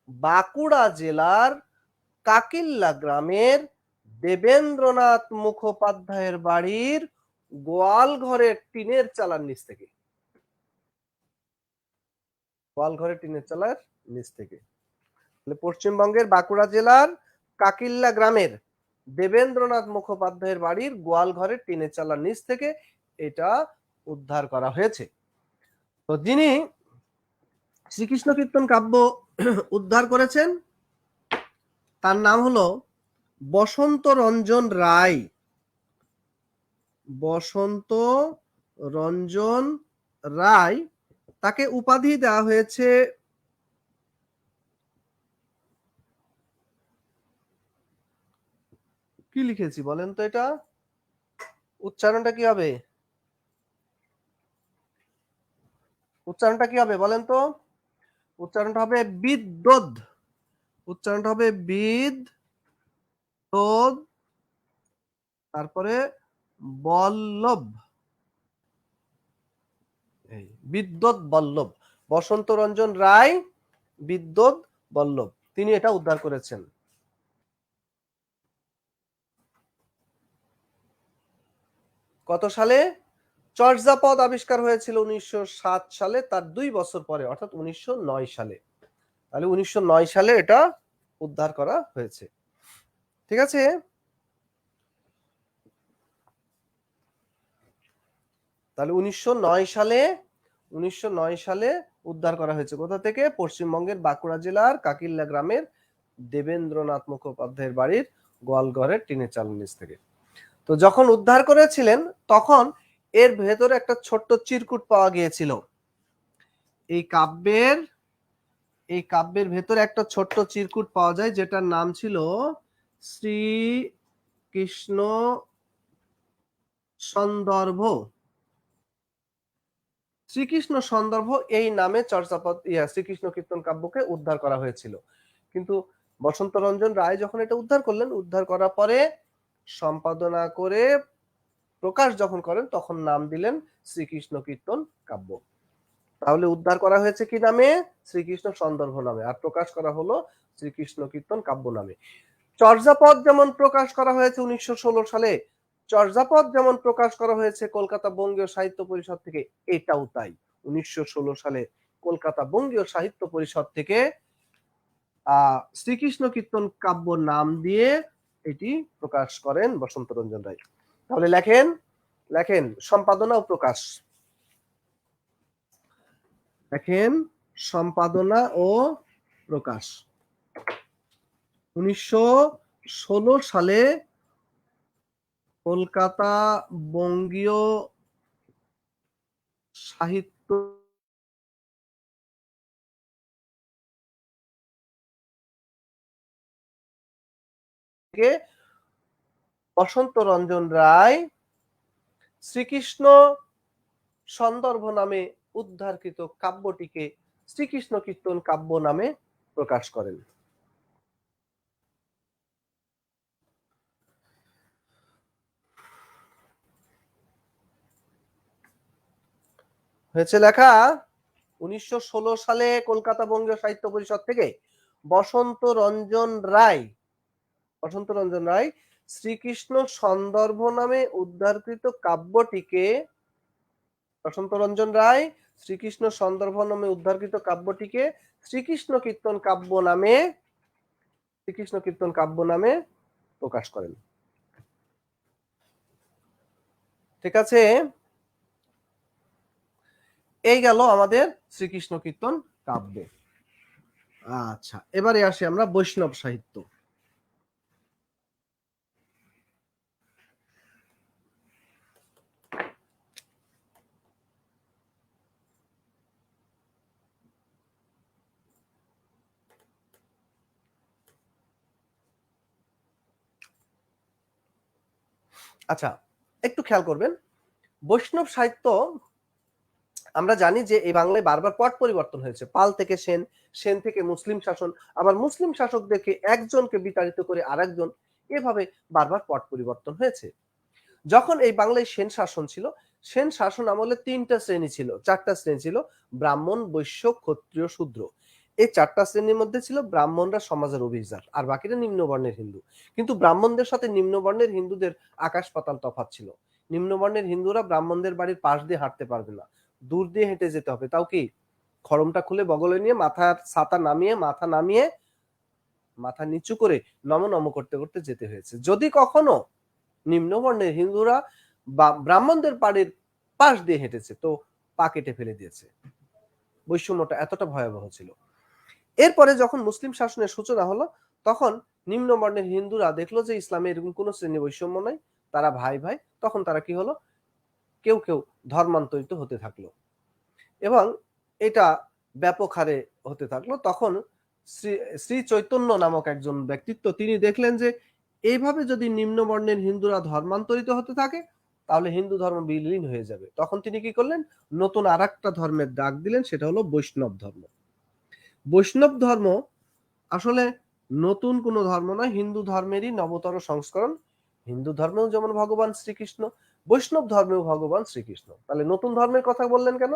বাঁকুড়া জেলার কাকিল্লা গ্রামের দেবেন্দ্রনাথ মুখোপাধ্যায়ের বাড়ির গোয়াল ঘরের টিনের চালার নিচ থেকে। গোয়াল ঘরের টিনের চালার নিচ থেকে। পশ্চিমবঙ্গের বাঁকুড়া জেলার কাকিল্লা গ্রামের দেবেন্দ্রনাথ মুখোপাধ্যায়ের বাড়ির গোয়াল ঘরের টিনের চালার নিচ থেকে এটা উদ্ধার করা হয়েছে। তো যিনি শ্রীকৃষ্ণ কীর্তন কাব্য উদ্ধার করেছেন তার নাম হলো বসন্ত রঞ্জন রায়। বসন্ত রঞ্জন রায়, তাকে উপাধি দেওয়া হয়েছে কি লিখেছি বলেন তো? এটা উচ্চারণটা কি হবে? উচ্চারণটা কি হবে বলেন তো? উচ্চারণটা হবে বিদ্যোদ। উচ্চারণটা হবে বিদ্যোদ, তারপরে বল্লভ। বিদ্যোদ বল্লভ। বসন্ত রঞ্জন রায়, বিদ্যোদ বল্লভ, তিনি এটা উদ্ধার করেছেন। কত সালে? চর্যাপদ আবিষ্কার হয়েছিল 1907 সালে, তার 2 বছর পরে, অর্থাৎ 1909 সালে। তাহলে 1909 সালে এটা উদ্ধার করা হয়েছে। ঠিক আছে? তাহলে 1909 সালে উদ্ধার করা হয়েছে। কোথা থেকে? পশ্চিমবঙ্গের বাঁকুড়া জেলার কাকিল্লা গ্রামের দেবেন্দ্রনাথ মুখোপাধ্যায়ের বাড়ির গোয়ালঘরের টিনের চালের নিচ থেকে। তো যখন উদ্ধার করেছিলেন তখন এর ভেতরে একটা ছোট্ট চিরকুট পাওয়া গিয়েছিল। এই কাব্যের ভেতরে একটা ছোট্ট চিরকুট পাওয়া যায়, যেটার নাম ছিল শ্রীকৃষ্ণ সন্দর্ভ। শ্রীকৃষ্ণ সন্দর্ভ এই নামে চর্যাপদ শ্রীকৃষ্ণ কীর্তন কাব্যকে উদ্ধার করা হয়েছিল। কিন্তু বসন্ত রঞ্জন রায় যখন এটা উদ্ধার করলেন, উদ্ধার করার পরে সম্পাদনা করে প্রকাশ যখন করেন তখন নাম দিলেন শ্রীকৃষ্ণ কীর্তন কাব্য। তাহলে উদ্ধার করা হয়েছে কি নামে? শ্রীকৃষ্ণ সন্দর্ভ নামে, আর প্রকাশ করা হলো শ্রীকৃষ্ণ কীর্তন কাব্য নামে। চর্যাপদ যেমন প্রকাশ করা হয়েছে 1916 সালে, চর্যাপদ যেমন প্রকাশ করা হয়েছে কলকাতা বঙ্গীয় সাহিত্য পরিষদ থেকে, এটাও তাই। 1916 সালে কলকাতা বঙ্গীয় সাহিত্য পরিষদ থেকে শ্রীকৃষ্ণ কীর্তন কাব্য নাম দিয়ে এটি প্রকাশ করেন বসন্ত রঞ্জন রায়। তাহলে লেখেন সম্পাদনা ও প্রকাশ। দেখেন সম্পাদনা ও প্রকাশ। 1916 সালে কলকাতা বঙ্গীয় সাহিত্য থেকে বসন্ত রঞ্জন রায় শ্রীকৃষ্ণ সন্দর্ভ নামে উদ্ধারকৃত কাব্যটিকে শ্রীকৃষ্ণ কীর্তন কাব্য নামে প্রকাশ করেন। হয়েছে লেখা 1916 সালে কলকাতা বঙ্গীয় সাহিত্য পরিষদ থেকে বসন্ত রঞ্জন রায় শ্রীকৃষ্ণ সন্দর্ভ নামে উদ্ধারকৃত কাব্যটিকে বসন্ত রঞ্জন রায় শ্রীকৃষ্ণ সন্দর্ভ নামে উদ্ধারকৃত কাব্যটিকে শ্রীকৃষ্ণ কীর্তন কাব্য নামে প্রকাশ করেন। ঠিক আছে, এই গেল আমাদের শ্রীকৃষ্ণ কীর্তন কাব্যে। আচ্ছা, এবারে আসি আমরা বৈষ্ণব সাহিত্য। আচ্ছা, একটু খেয়াল করবেন, বৈষ্ণব সাহিত্য আমরা জানি যে এই বাংলায় বারবার পট পরিবর্তন হয়েছে, পাল থেকে সেন, সেন থেকে মুসলিম শাসন, আবার মুসলিম শাসকদেরকে একজনকে বিতাড়িত করে আরেকজন, এভাবে বারবার পট পরিবর্তন হয়েছে। যখন এই বাংলায় সেন শাসন ছিল, সেন শাসন আমলে চারটা শ্রেণী ছিল, ব্রাহ্মণ, বৈশ্য, ক্ষত্রিয়, শূদ্র। এই চারটা শ্রেণীর মধ্যে ছিল ব্রাহ্মণরা সমাজের অভিজাত, আর বাকিরা নিম্নবর্ণের হিন্দু। কিন্তু ব্রাহ্মণদের সাথে নিম্নবর্ণের হিন্দুদের আকাশ পাতাল তফাৎ ছিল। নিম্নবর্ণের হিন্দুরা ব্রাহ্মণদের বাড়ির পাশ দিয়ে হাঁটতে পারবে না, দূর দিয়ে হেঁটে যেতে হবে, তাও কি খড়মটা খুলে বগলে নিয়ে, মাথার ছাতা নামিয়ে, মাথা নিচু করে নম নম করতে করতে যেতে হয়েছে। যদি কখনো নিম্নবর্ণের হিন্দুরা বা ব্রাহ্মণদের বাড়ির পাশ দিয়ে হেঁটেছে, তো পা কেটে ফেলে দিয়েছে। বৈষম্যটা এতটা ভয়াবহ ছিল। এরপরে যখন মুসলিম শাসনের সূচনা হলো, তখন নিম্নবর্ণের হিন্দুরা দেখলো যে ইসলামে এরকম কোনো শ্রেণী বৈষম্য নাই, তারা ভাই ভাই। তখন তারা কি হলো, কেউ কেউ ধর্মান্তরিত হতে থাকলো, এবং এটা ব্যাপক হারে হতে থাকলো। তখন শ্রী শ্রী চৈতন্য নামক একজন ব্যক্তিত্ব, তিনি দেখলেন যে এইভাবে যদি নিম্নবর্ণের হিন্দুরা ধর্মান্তরিত হতে থাকে, তাহলে হিন্দু ধর্ম বিলীন হয়ে যাবে। তখন তিনি কি করলেন, নতুন আর একটা ধর্মের ডাক দিলেন, সেটা হলো বৈষ্ণব ধর্ম। বৈষ্ণব ধর্ম আসলে নতুন কোনো ধর্ম নয়, হিন্দু ধর্মেরই নবতর সংস্করণ। হিন্দু ধর্মেও যেমন ভগবান শ্রীকৃষ্ণ, বৈষ্ণব ধর্মেও ভগবান শ্রীকৃষ্ণ। তাহলে নতুন ধর্মের কথা বললেন কেন?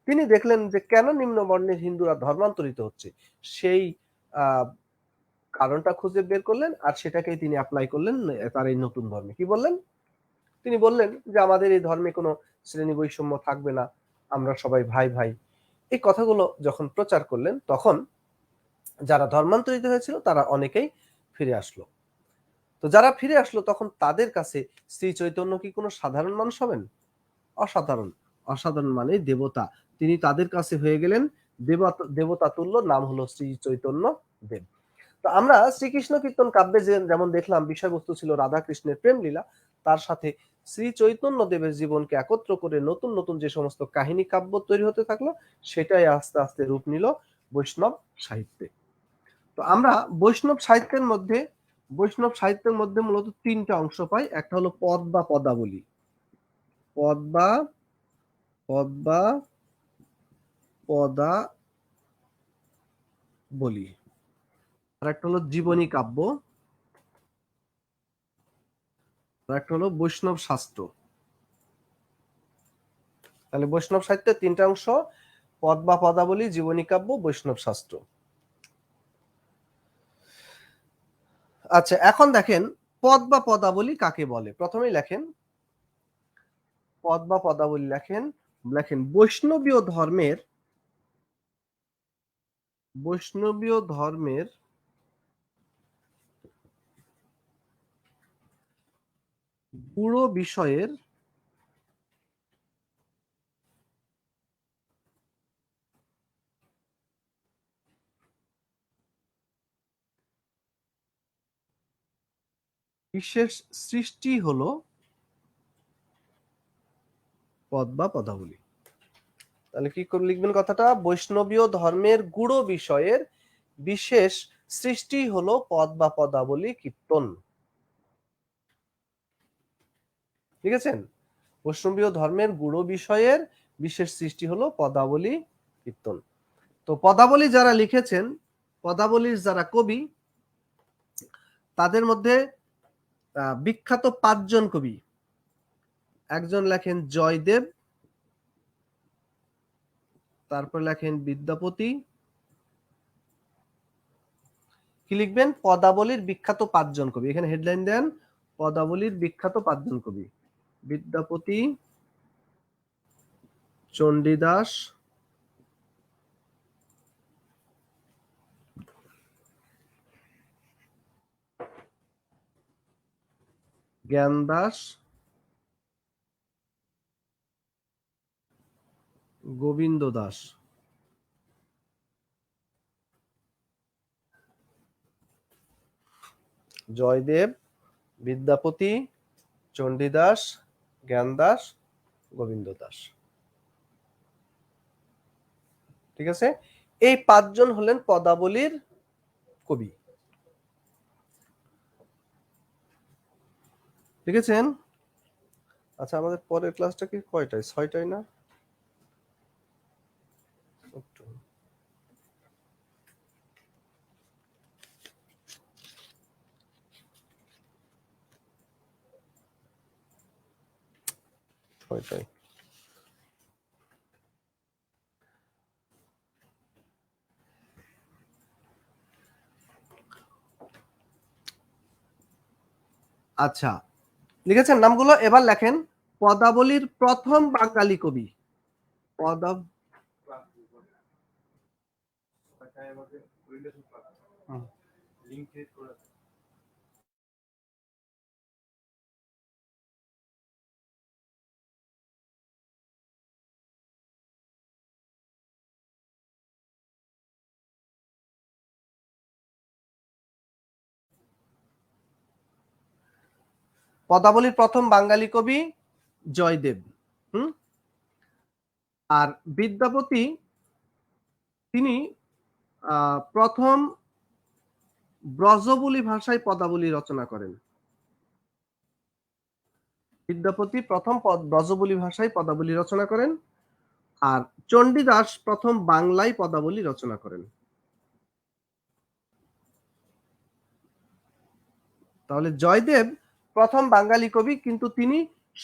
তিনি দেখলেন যে কেন নিম্নবর্ণের হিন্দুরা ধর্মান্তরিত হচ্ছে, সেই কারণটা খুঁজে বের করলেন, আর সেটাকেই তিনি অ্যাপ্লাই করলেন তার এই নতুন ধর্মে। কি বললেন? তিনি বললেন যে আমাদের এই ধর্মে কোনো শ্রেণী বৈষম্য থাকবে না, আমরা সবাই ভাই ভাই। এই কথাগুলো যখন প্রচার করলেন, তখন যারা ধর্মান্তরিত হয়েছিল তারা অনেকেই ফিরে আসলো। তো যারা ফিরে আসলো, তখন তাদের কাছে শ্রী চৈতন্য কি কোনো সাধারণ মানুষ হবেন? অসাধারণ। অসাধারণ মানে দেবতা। তিনি তাদের কাছে হয়ে গেলেন দেবতা তুল্য, নাম হলো শ্রী চৈতন্য দেব। তো আমরা শ্রীকৃষ্ণ কীর্তন কাব্যে যেমন দেখলাম বিষয়বস্তু ছিল রাধা কৃষ্ণের প্রেম লীলা, তার সাথে শ্রী চৈতন্য দেবের জীবনকে একত্র করে নতুন নতুন যে সমস্ত কাহিনী কাব্য তৈরি হতে থাকলো, সেটাই আস্তে আস্তে রূপ নিল বৈষ্ণব সাহিত্যে। তো আমরা বৈষ্ণব সাহিত্যের মধ্যে মূলত তিনটা অংশ পাই। একটা হলো পদ বা পদাবলী, পদ বা পদ বা পদাবলী, আর একটা হলো জীবনী কাব্য, আর একটা হলো বৈষ্ণব শাস্ত্র। তাহলে বৈষ্ণব সাহিত্যের তিনটা অংশ: পদ বা পদাবলী, জীবনী কাব্য, বৈষ্ণব শাস্ত্র। আচ্ছা, এখন দেখেন পদ বা পদাবলী কাকে বলে। প্রথমেই লেখেন পদ বা পদাবলী, লেখেন বৈষ্ণবীয় ধর্মের গূঢ় বিষয়ের বিশেষ সৃষ্টি হলো পদ বা পদাবলী। তাহলে কি করে লিখবেন কথাটা? বৈষ্ণবীয় ধর্মের গূঢ় বিষয়ের বিশেষ সৃষ্টি হলো পদ বা পদাবলী কীর্তন। ঠিক আছে? বৈষ্ণবীয় ধর্মের গূঢ় বিষয়ের বিশেষ সৃষ্টি হলো পদাবলী কীর্তন। তো পদাবলী যারা লিখেছেন, পদাবলীর যারা কবি, তাদের মধ্যে বিখ্যাত পাঁচজন কবি। একজন লেখেন জয়দেব, তারপর লেখেন বিদ্যাপতি। কি লিখবেন? পদাবলীর বিখ্যাত পাঁচজন কবি। এখানে হেডলাইন দেন, পদাবলীর বিখ্যাত পাঁচজন কবি: বিদ্যাপতি, চণ্ডীদাস, জ্ঞানদাস, গোবিন্দ দাস, জয়দেব, বিদ্যাপতি, চণ্ডীদাস, জ্ঞানদাস, গোবিন্দ দাস। ঠিক আছে, এই 5 জন হলেন পদাবলীর কবি। লিখেছেন? আচ্ছা, আমাদের পরের ক্লাসটা কি কয়টায়? 6টায় না? ছয়টায়। আচ্ছা, লিখেছেন নামগুলো? এবার লেখেন পদাবলীর প্রথম বাঙালি কবি। পদাবলীর প্রথম বাঙালি কবি জয়দেব। আর বিদ্যাপতি তিনি প্রথম ব্রজবুলি ভাষায় পদাবলী রচনা করেন। বিদ্যাপতি প্রথম ব্রজবুলি ভাষায় পদাবলী রচনা করেন, আর চণ্ডীদাস প্রথম বাংলায় পদাবলী রচনা করেন। তাহলে জয়দেব প্রথম বাঙালি কবি, কিন্তু তিনি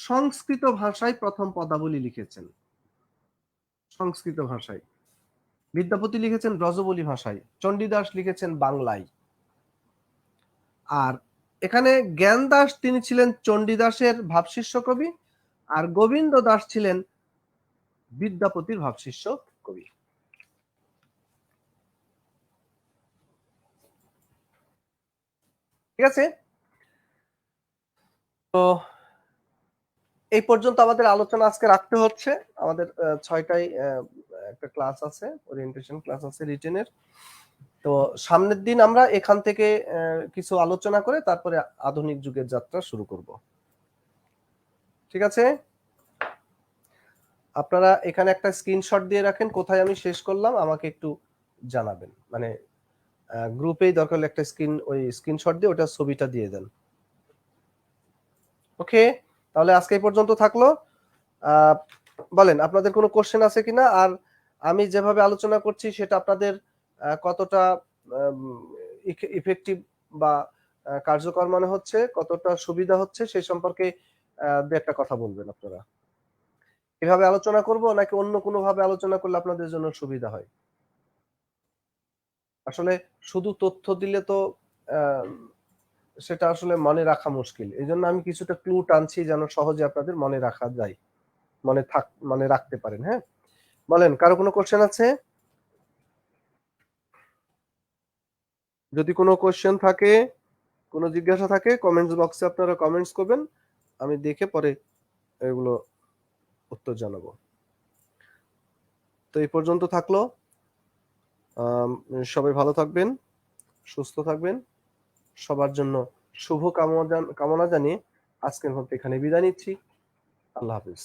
সংস্কৃত ভাষায় প্রথম পদাবলী লিখেছেন, সংস্কৃত ভাষায়। বিদ্যাপতি লিখেছেন ব্রজবুলি ভাষায়, চণ্ডীদাস লিখেছেন বাংলায়। আর এখানে জ্ঞানদাস তিনি ছিলেন চণ্ডীদাসের ভাবশিষ্য কবি, আর গোবিন্দ দাস ছিলেন বিদ্যাপতির ভাবশিষ্য কবি। ঠিক আছে, তো এই পর্যন্ত আমাদের আলোচনা আজকে রাখতে হচ্ছে। আমাদের 6টায় একটা ক্লাস আছে, ওরিয়েন্টেশন ক্লাস আছে রিটেনের। তো সামনের দিন আমরা এখান থেকে কিছু আলোচনা করে তারপরে আধুনিক যুগের যাত্রা শুরু করব। ঠিক আছে, আপনারা এখানে একটা স্ক্রিনশট দিয়ে রাখেন, কোথায় আমি শেষ করলাম আমাকে একটু জানাবেন, মানে গ্রুপেই দরকার হলে একটা স্ক্রিনশট দিয়ে ওটা ছবিটা দিয়ে দেন। ওকে, তাহলে আজকে এই পর্যন্ত থাকলো। বলেন আপনাদের কোনো কোশ্চেন আছে কিনা, আর আমি যেভাবে আলোচনা করছি সেটা আপনাদের কতটা ইফেক্টিভ বা কার্যকর মনে হচ্ছে, কতটা সুবিধা হচ্ছে সেই সম্পর্কে দু একটা কথা বলবেন আপনারা। এভাবে আলোচনা করব নাকি অন্য কোনো ভাবে আলোচনা করলে আপনাদের জন্য সুবিধা হয়? আসলে শুধু তথ্য দিলে তো সেটা আসলে মনে রাখা মুশকিল, এই জন্য আমি কিছুটা ক্লু টানছি যেন সহজে আপনাদের মনে রাখা যায়, মনে রাখতে পারেন। হ্যাঁ, বলেন কারো কোনো কোশ্চেন আছে? যদি কোনো কোশ্চেন থাকে, কোনো জিজ্ঞাসা থাকে, কমেন্টস বক্সে আপনারা কমেন্টস করবেন, আমি দেখে পরে এগুলো উত্তর জানাবো। তো এই পর্যন্ত থাকলো। সবাই ভালো থাকবেন, সুস্থ থাকবেন, সবার জন্য শুভ কামনা জানিয়ে আজকের মতো এখানে বিদায় নিচ্ছি। আল্লাহ হাফিজ।